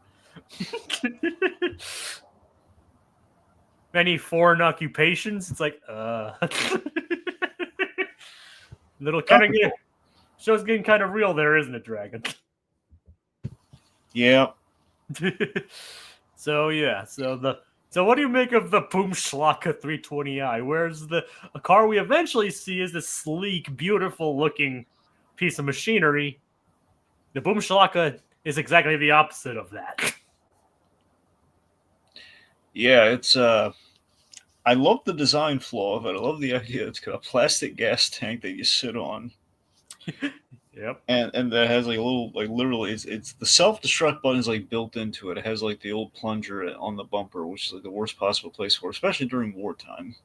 Many foreign occupations. It's like, little kind of show's getting kind of real there, isn't it, Dragon? Yeah. So what do you make of the Boomschlaka 320i? Where's a car we eventually see is this sleek, beautiful looking piece of machinery. The Boomschlaka is exactly the opposite of that. Yeah, it's I love the design flaw of it. I love the idea it's got a plastic gas tank that you sit on. Yep. And that has like a little, like, literally it's the self-destruct button is like built into it. It has like the old plunger on the bumper, which is like the worst possible place for it, especially during wartime.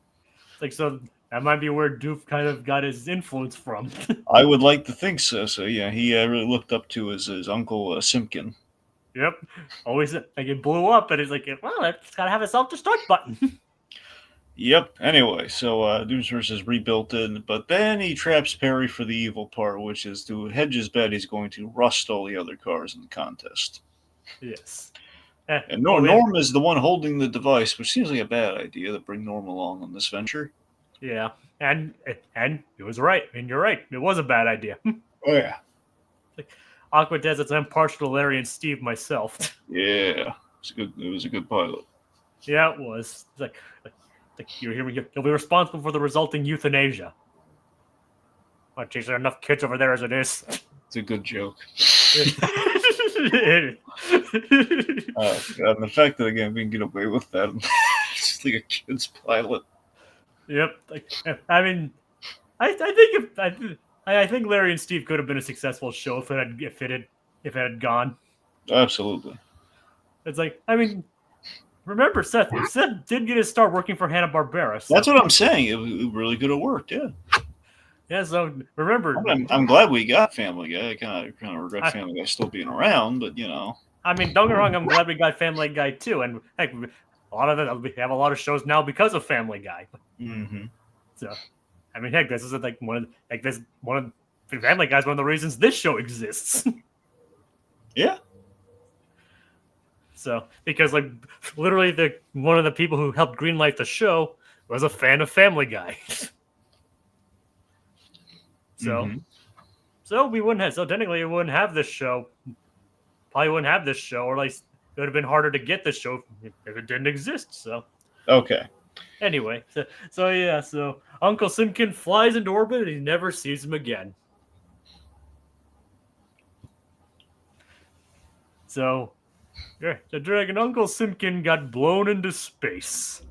It's like, so that might be where Doof kind of got his influence from. I would like to think so. So yeah, he really looked up to his uncle Simpkin. Yep. Always like it blew up, and he's like, well, it's gotta have a self-destruct button. Yep. Anyway, so Doomsverse has rebuilt it, but then he traps Perry for the evil part, which is to hedge his bet he's going to rust all the other cars in the contest. Yes. And Norm is the one holding the device, which seems like a bad idea to bring Norm along on this venture. Yeah, and it was right. And you're right. It was a bad idea. Oh yeah. Like, Aqua Des, I'm partial to Larry and Steve myself. Yeah, it was a good pilot. Yeah, it was. It's like you'll be responsible for the resulting euthanasia. Oh, geez, there are enough kids over there as it is. It's a good joke. And the fact that again we can get away with that, it's just like a kid's pilot. Yep. Like, I mean, I think Larry and Steve could have been a successful show if it had gone. Absolutely. It's like, I mean, remember Seth did get his start working for Hanna-Barbera. So. That's what I'm saying. It really could have worked. Yeah. Yeah. So remember, I'm glad we got Family Guy. I kind of regret Family Guy still being around, but you know. I mean, don't get me wrong. I'm glad we got Family Guy too, and heck, we have a lot of shows now because of Family Guy. Mm-hmm. So, I mean, heck, this is like one of Family Guy's one of the reasons this show exists. Yeah. So, because like literally one of the people who helped greenlight the show was a fan of Family Guy. So we wouldn't have. So technically, we wouldn't have this show. Probably wouldn't have this show, or at least it would have been harder to get this show if it didn't exist. So. Okay. Anyway, so Uncle Simpkin flies into orbit and he never sees him again. So, yeah, the dragon Uncle Simpkin got blown into space.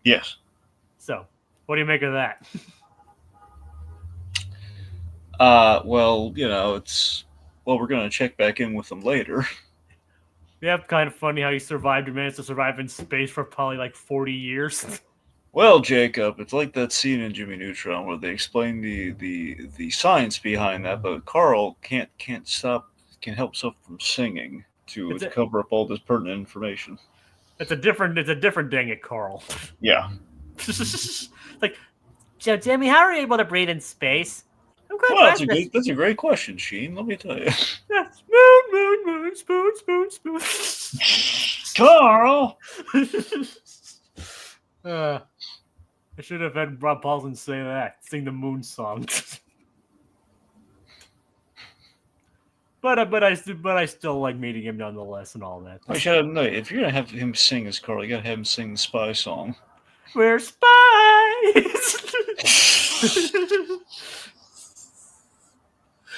Yes. So, what do you make of that? Well, you know, we're gonna check back in with him later. Yeah, kind of funny how he managed to survive in space for probably like 40 years. Well, Jacob, it's like that scene in Jimmy Neutron where they explain the science behind that, but Carl can't help himself from singing to cover up all this pertinent information. It's a different dang it, Carl. Yeah. Like, so Jimmy, how are you able to breathe in space? Well, that's a great question, Sheen. Let me tell you. Moon, spoon. Carl! I should have had Rob Paulson sing the Moon song. but I still like meeting him nonetheless and all that. I should have no. If you're gonna have him sing as Carl, you gotta have him sing the spy song. We're spies.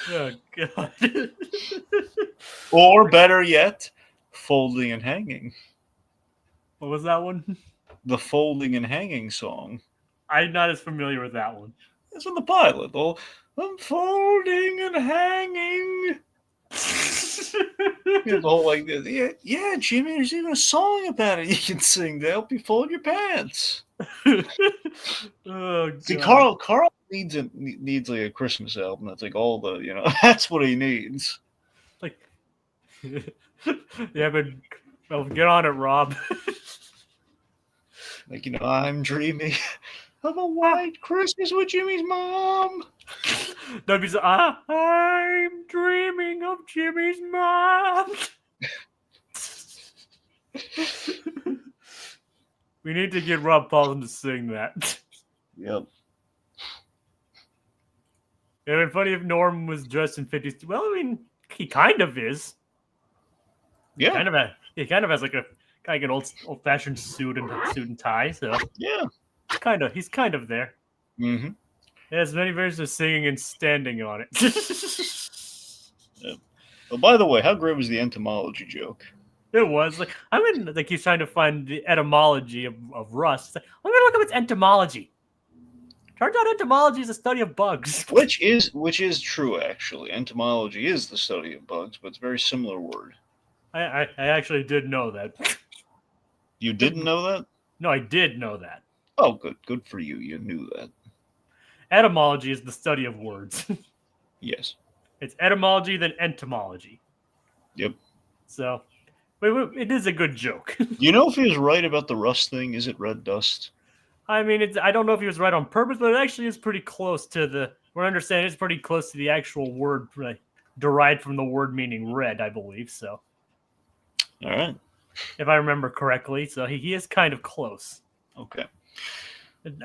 Oh God. Or better yet, folding and hanging. What was that one? The folding and hanging song. I'm not as familiar with that one. It's in the pilot. I'm folding and hanging. The whole like, yeah, Jimmy. There's even a song about it you can sing to help you fold your pants. Oh, God. See, Carl needs like a Christmas album. That's like all the that's what he needs. Like, yeah, but well, get on it, Rob. Like I'm dreaming of a white Christmas with Jimmy's mom. I'm dreaming of Jimmy's mom. We need to get Rob Paulson to sing that. Yep. It would be funny if Norm was dressed in 50s. Well, I mean, he kind of is. He Yeah, kind of has like an old fashioned suit and tie. So yeah. he's kind of there. Mm-hmm. It has many versions of singing and standing on it. Yeah. Well, by the way, how great was the entomology joke? It was like like he's trying to find the etymology of rust. Like, I'm gonna look up its entomology. Turns out entomology is a study of bugs. Which is true actually. Entomology is the study of bugs, but it's a very similar word. I actually did know that. You didn't know that? No, I did know that. Oh, good for you. You knew that. Etymology is the study of words. Yes. It's etymology, then entomology. Yep. So, it is a good joke. You know if he was right about the rust thing? Is it red dust? I mean, I don't know if he was right on purpose, but it actually is pretty close to the. We're understanding it's pretty close to the actual word derived from the word meaning red, I believe. So, All right. if I remember correctly, so he is kind of close. Okay.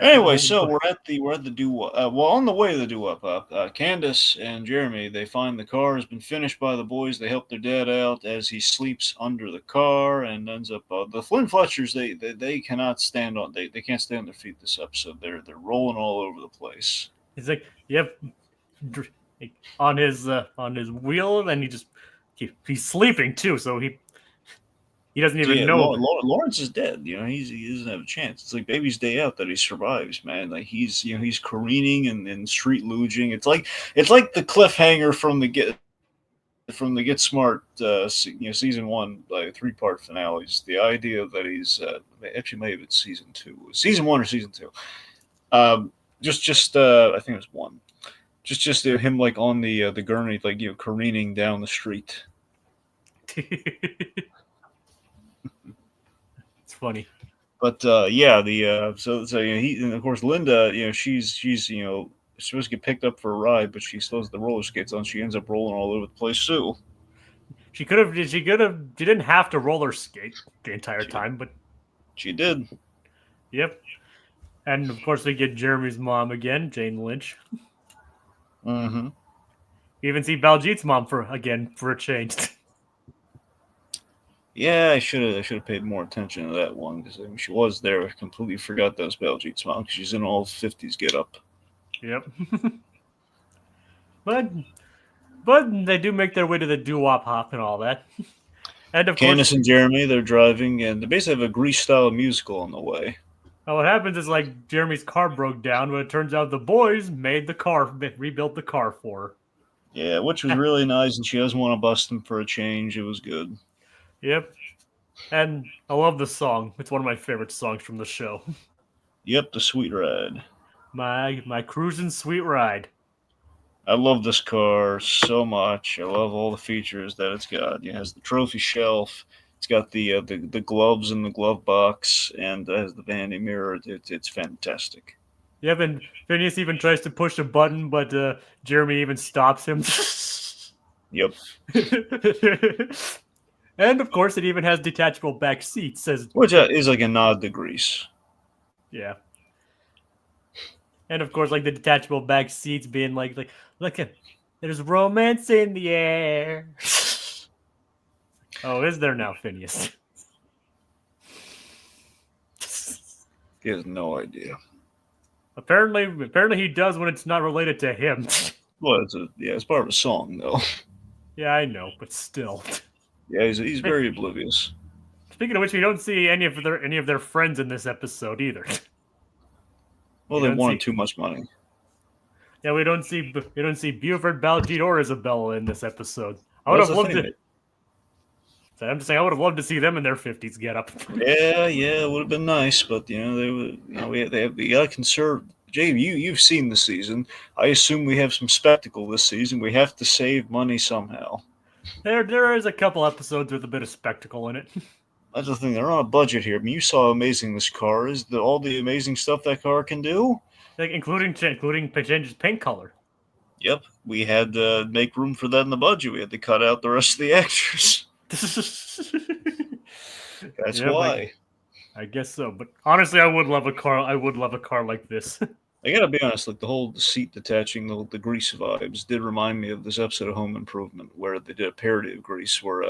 Anyway, so we're at the on the way to the do-up. Candace and Jeremy, they find the car has been finished by the boys. They help their dad out as he sleeps under the car and ends up the Flynn Fletchers. They cannot stand on they can't stay on their feet this episode. They're rolling all over the place. He's like, yep, on his wheel, and he's sleeping too, so he doesn't even know. Lawrence is dead. He doesn't have a chance. It's like baby's day out that he survives, man. Like he's careening and street luging. It's like the cliffhanger from the Get Smart season 1, like 3-part finales. The idea that he's actually maybe it's season 1 or season 2. Just I think it was 1. Just him like on the gurney, like careening down the street. It's funny. But yeah, he, and of course Linda, she's supposed to get picked up for a ride, but she still has the roller skates on. She ends up rolling all over the place too. She didn't have to roller skate the entire time, but she did. Yep. And of course we get Jeremy's mom again, Jane Lynch. Mm-hmm. We even see Baljeet's mom for a change. Yeah, I should have paid more attention to that one because she was there. I completely forgot that was Baljeet's mom because she's in all 50s get up. Yep. but they do make their way to the doo-wop hop and all that. And of Candace course, and Jeremy, they're driving, and they basically have a Grease-style musical on the way. What happens is like Jeremy's car broke down, but it turns out the boys rebuilt the car for her. Yeah, which was really nice, and she doesn't want to bust him for a change. It was good. Yep. And I love the song. It's one of my favorite songs from the show. Yep, the Sweet Ride. My cruising sweet ride. I love this car so much. I love all the features that it's got. It has the trophy shelf. It's got the gloves in the glove box, and it has the vanity mirror. It's fantastic. Yep, and Phineas even tries to push a button, but Jeremy even stops him. Yep. And of course, it even has detachable back seats. Which is like a nod to Grease. Yeah. And of course, like the detachable back seats being like look at, there's romance in the air. Oh, is there now, Phineas? He has no idea. Apparently he does when it's not related to him. Well, it's part of a song though. Yeah, I know, but still. Yeah, he's very oblivious. Speaking of which, we don't see any of their friends in this episode either. Well, they wanted too much money. Yeah, we don't see Buford, Baljeet, or Isabella in this episode. I would have loved to. I'm just saying, I would have loved to see them in their 50s get up. Yeah, it would have been nice, but they gotta conserve. Jay, you've seen the season. I assume we have some spectacle this season. We have to save money somehow. There is a couple episodes with a bit of spectacle in it. That's the thing. They're on a budget here. I mean, you saw how amazing this car is. All the amazing stuff that car can do. Like including changes paint color. Yep, we had to make room for that in the budget. We had to cut out the rest of the extras. That's why. I guess so. But honestly, I would love a car like this. I gotta be honest, like the whole seat detaching, the Grease vibes did remind me of this episode of Home Improvement where they did a parody of Grease where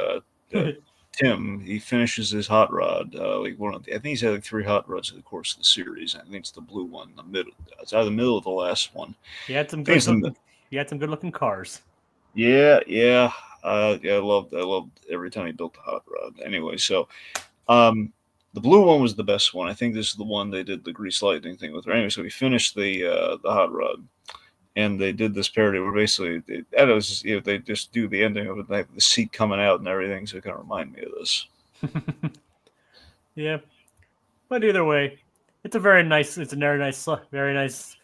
Tim he finishes his hot rod, like I think he's had like 3 hot rods in the course of the series. I think it's the blue one, the middle. It's either the middle or the last one. He had some I think good it's the looking. He had some good looking cars. yeah. Yeah, I loved every time he built the hot rod. Anyway, so um, the blue one was the best one. I think this is the one they did the grease lightning thing with. Anyway, so we finished the hot rod, and they did this parody where basically and it was just, they just do the ending of it, they have the seat coming out and everything. So it kind of remind me of this. Yeah, but either way, it's a very nice. It's a very nice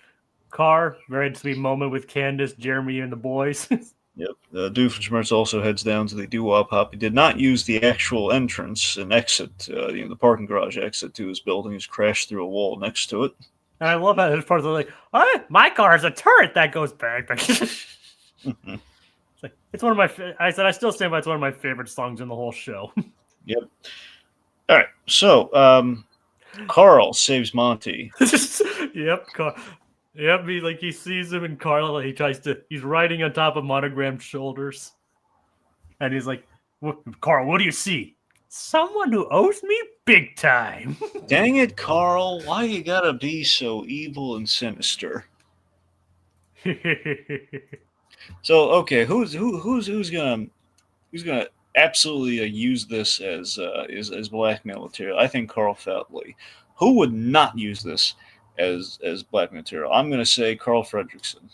car. Very sweet moment with Candace, Jeremy, and the boys. Yep. Doofenshmirtz also heads down to the doo-wop hop. He did not use the actual entrance and exit, the parking garage exit to his building. He's crashed through a wall next to it. And I love how there's parts of like, oh, my car is a turret that goes bang bang. It's one of my. I said I still stand by. It's one of my favorite songs in the whole show. Yep. All right. So Carl saves Monty. Yep, yep. He sees him, and Carl. He's riding on top of Monogram's shoulders, and he's like, "Carl, what do you see? Someone who owes me big time." Dang it, Carl! Why you gotta be so evil and sinister? So okay, who's gonna absolutely use this as blackmail material? I think Carl Fatley. Who would not use this as blackmail material? I'm gonna say Carl Fredrickson.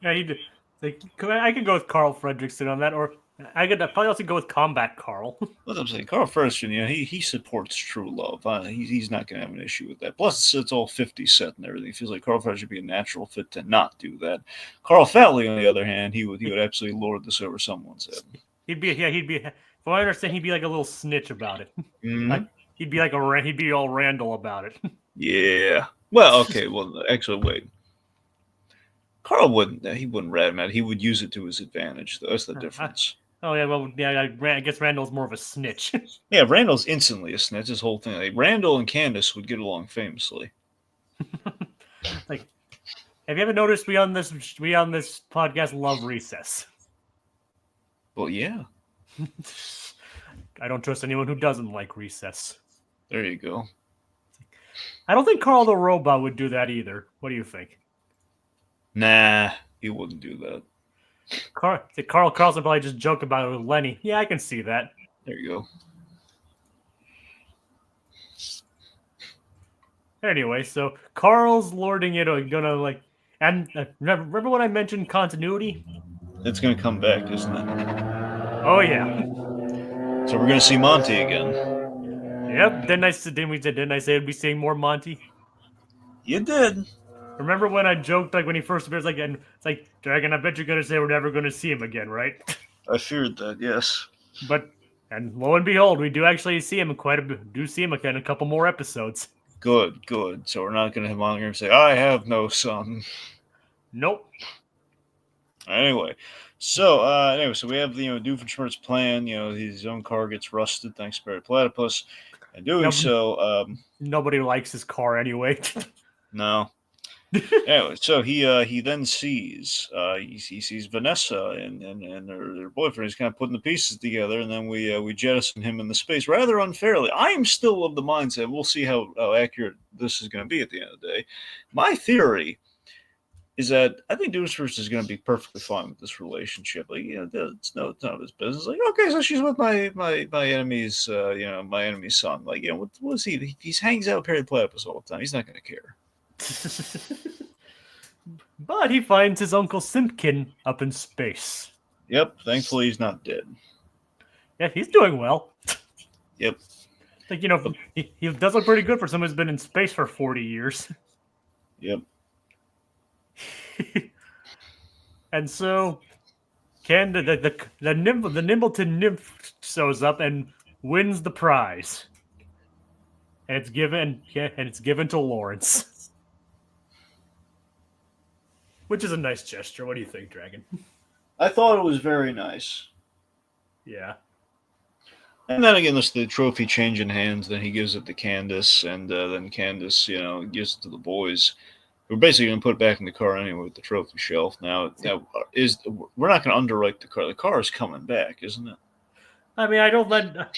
Yeah, I could go with Carl Fredrickson on that, or I could probably also go with Combat Carl. What I'm saying, Carl Fredrickson, he supports true love. He's not gonna have an issue with that. Plus, it's all 50 Cent and everything. He feels like Carl Fredrickson would be a natural fit to not do that. Carl Fatley, on the other hand, he would absolutely lord this over someone's head. He'd be. If I understand, he'd be like a little snitch about it. Mm-hmm. Like he'd be all Randall about it. Yeah. Well, okay. Well, actually, wait. Carl wouldn't. He wouldn't rat him out. He would use it to his advantage. Though. That's the difference. Oh yeah. Well, yeah. I guess Randall's more of a snitch. Yeah, Randall's instantly a snitch. His whole thing. Like, Randall and Candace would get along famously. Like, have you ever noticed we on this podcast love recess? Well, yeah. I don't trust anyone who doesn't like recess. There you go. I don't think Carl the Robot would do that either. What do you think? Nah, he wouldn't do that. Carl's would probably just joke about it with Lenny. Yeah, I can see that. There you go. Anyway, so Carl's lording it, gonna like, and remember when I mentioned continuity? It's gonna come back, isn't it? Oh yeah. So we're gonna see Monty again. Yep. Didn't I say I'd be seeing more Monty? You did. Remember when I joked like when he first appears, like, and it's like, Dragon, I bet you're gonna say we're never gonna see him again, right? I feared that. Yes. And lo and behold, we do actually see him again in a couple more episodes. Good. So we're not gonna have Monogram say, "I have no son." Nope. Anyway, so we have the Doofenshmirtz's plan. His own car gets rusted thanks to Barry Platypus, and doing so, nobody likes his car anyway. No. Anyway, so he then sees he sees Vanessa and her boyfriend. He's kind of putting the pieces together, and then we jettison him into space rather unfairly. I am still of the mindset. We'll see how accurate this is going to be at the end of the day. My theory is that I think Doofenshmirtz is going to be perfectly fine with this relationship. Like, it's none of his business. Like, okay, so she's with my enemy's, my enemy's son. Like, what is he? He hangs out with Perry Platypus all the time. He's not going to care. But he finds his Uncle Simpkin up in space. Yep, thankfully he's not dead. Yeah, he's doing well. Yep. Like, he does look pretty good for someone who's been in space for 40 years. Yep. And so, the Nimbleton nymph shows up and wins the prize. And it's given to Lawrence. Which is a nice gesture. What do you think, Dragon? I thought it was very nice. Yeah. And then again, there's the trophy changing hands. Then he gives it to Candace, and then Candace, gives it to the boys. We're basically going to put it back in the car anyway with the trophy shelf. Now we're not going to underwrite the car. The car is coming back, isn't it? I mean,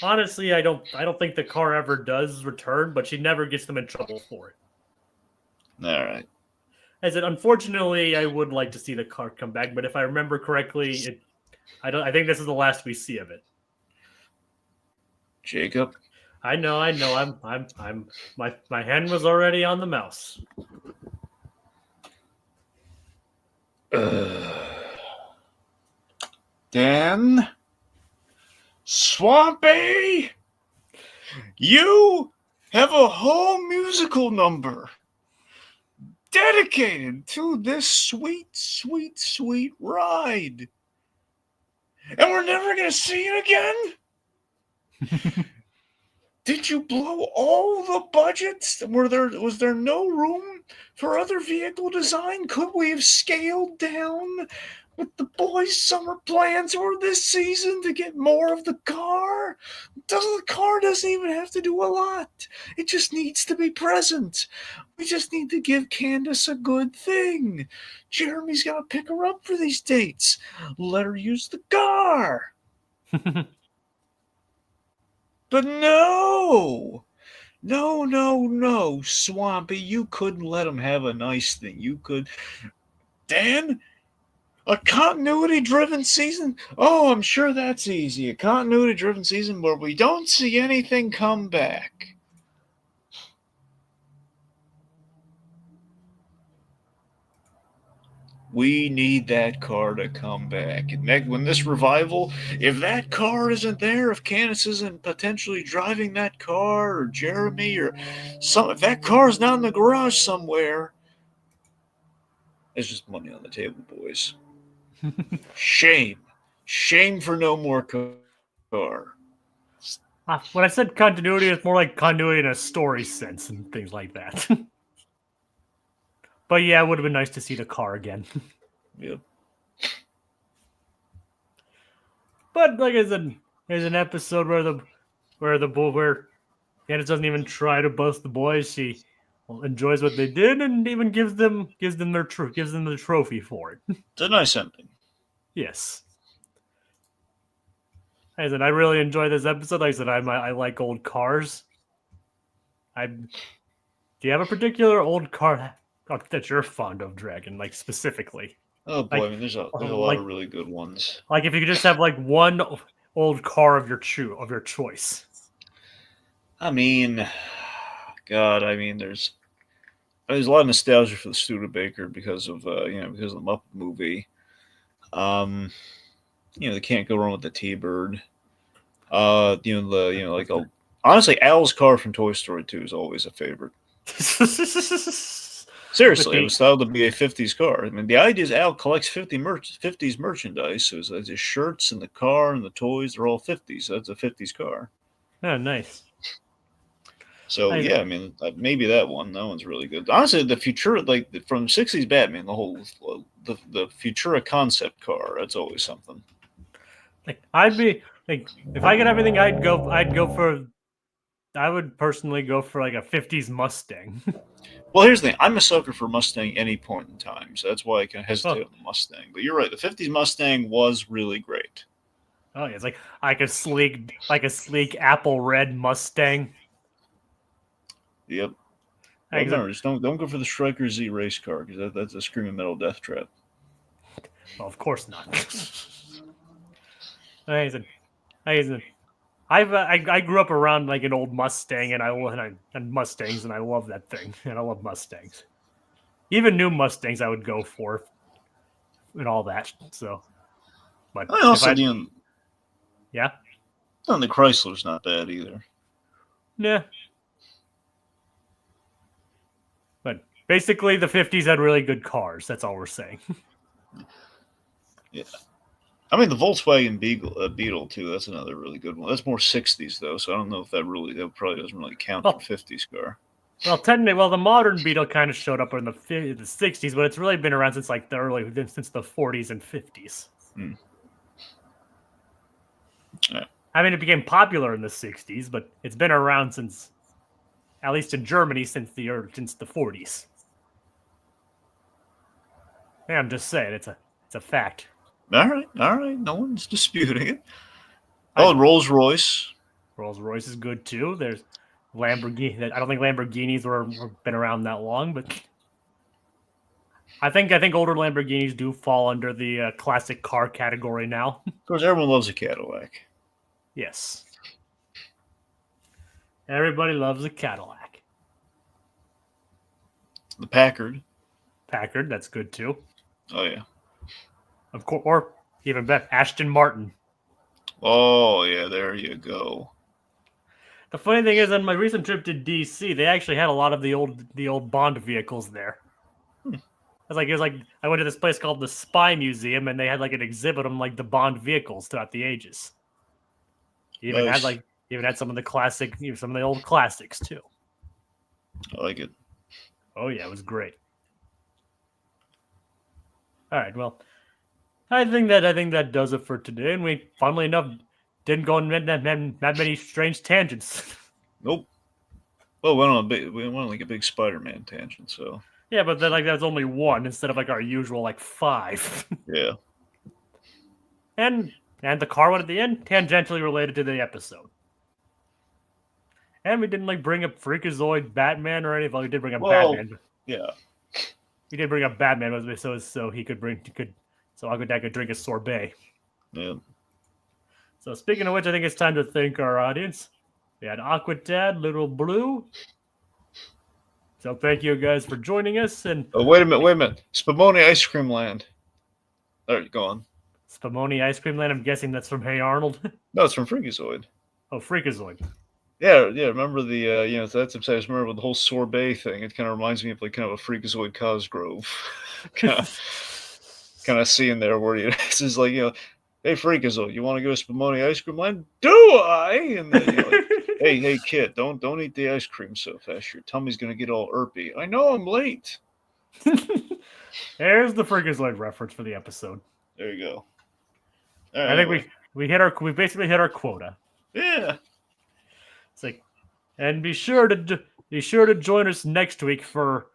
honestly, I don't think the car ever does return, but she never gets them in trouble for it. All right. As it, unfortunately, I would like to see the car come back, but if I remember correctly, I think this is the last we see of it. Jacob. I know. My hand was already on the mouse. Dan. Swampy. You have a whole musical number dedicated to this sweet, sweet, sweet ride. And we're never going to see it again? Did you blow all the budgets? Was there no room for other vehicle design? Could we have scaled down with the boys' summer plans for this season to get more of the car? The car doesn't even have to do a lot. It just needs to be present. We just need to give Candace a good thing. Jeremy's got to pick her up for these dates. Let her use the car. But no, Swampy, you couldn't let him have a nice thing. You could, Dan, a continuity-driven season? Oh, I'm sure that's easy. A continuity-driven season where we don't see anything come back. We need that car to come back. And when this revival, if that car isn't there, if Candace isn't potentially driving that car, or Jeremy, or if that car is not in the garage somewhere, it's just money on the table, boys. Shame for no more car. When I said continuity, it's more like continuity in a story sense and things like that. But yeah, it would have been nice to see the car again. Yep. But like I said, there's an episode where Candace doesn't even try to bust the boys. She enjoys what they did and even gives them the trophy for it. It's a nice ending. Yes. Like I said, I really enjoy this episode. Like I said, I like old cars. Do you have a particular old car that you're fond of, Dragon? Like specifically? Oh boy, I mean, there's a lot of really good ones. Like if you could just have like one old car of your choice. I mean, God, I mean, there's a lot of nostalgia for the Studebaker because of because of the Muppet movie. They can't go wrong with the T-Bird. Honestly, Al's car from Toy Story 2 is always a favorite. Seriously, it was styled to be a 50s car. I mean, the idea is Al collects 50s merchandise. So his shirts and the car and the toys are all 50s. So that's a 50s car. Oh, nice. So, yeah, I mean, maybe that one. That one's really good. Honestly, the Futura, like from 60s Batman, the whole, the Futura concept car, that's always something. Like, if I get everything, I would personally go for like a 50s Mustang. Well, here's the thing. I'm a sucker for Mustang any point in time, so that's why I can hesitate on the Mustang. But you're right. The 50s Mustang was really great. Oh, yeah. It's like a sleek apple red Mustang. Yep. Well, remember, just don't go for the Striker Z race car because that's a screaming metal death trap. Well, of course not. I grew up around like an old Mustang, and Mustangs, and I love that thing, and I love Mustangs. Even new Mustangs, I would go for, and all that. So, but I also yeah, the Chrysler's not bad either. Yeah, but basically, the 50s had really good cars. That's all we're saying. Yeah. I mean, the Volkswagen Beetle, too, that's another really good one. That's more 60s, though, so I don't know if that probably doesn't really count for 50s car. Well, the modern Beetle kind of showed up in the 60s, but it's really been around since like since the 40s and 50s. Hmm. Yeah. I mean, it became popular in the 60s, but it's been around since, at least in Germany, since the 40s. Yeah, I'm just saying it's a fact. All right. No one's disputing it. I Oh, know. Rolls Royce. Rolls Royce is good too. There's Lamborghini. I don't think Lamborghinis were been around that long, but I think older Lamborghinis do fall under the classic car category now. Of course, everyone loves a Cadillac. Yes, everybody loves a Cadillac. The Packard. Packard, that's good too. Oh yeah. Of course, or even better, Aston Martin. Oh yeah. There you go. The funny thing is, on my recent trip to DC, they actually had a lot of the old Bond vehicles there. It was like I went to this place called the Spy Museum, and they had like an exhibit on like the Bond vehicles throughout the ages. Even had Nice. like even had some of the classic, some of the old classics too. I like it. Oh yeah, it was great. All right, well, I think that does it for today, and we, funnily enough, didn't go on that many strange tangents. Nope. Well, we went on like a big Spider-Man tangent. So Yeah, but then like that was only one instead of like our usual like five. yeah. and the car one at the end, tangentially related to the episode. And we didn't like bring up Freakazoid, Batman, or anything. Well, we did bring up Well, Batman. yeah. We did bring up Batman, so he could so Uncle Dad could drink a sorbet. Yeah. So speaking of which, I think it's time to thank our audience. We had Aqua Dad, Little Blue. So thank you guys for joining us, and Oh, wait a minute. Spumoni Ice Cream Land. All right, go on. Spumoni Ice Cream Land. I'm guessing that's from Hey Arnold. No, it's from Freakazoid. Oh, Freakazoid. Yeah. Remember the that's I just remember the whole sorbet thing. It kind of reminds me of like kind of a Freakazoid Cosgrove. kind of seeing there where it's just like hey Freakazoid, you want to go to Spumoni Ice Cream Land? Do I? And then you're like, hey kid, don't eat the ice cream so fast. Your tummy's gonna get all irpy. I know I'm late. There's the Freakazoid reference for the episode. There you go. I think Anyway. we basically hit our quota. Yeah. It's like, and be sure to join us next week for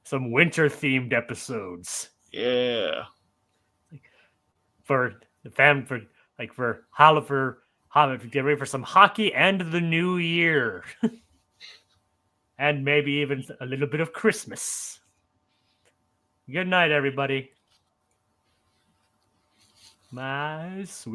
some winter themed episodes. Yeah. For the for get ready for some hockey and the new year. And maybe even a little bit of Christmas. Good night, everybody. My sweet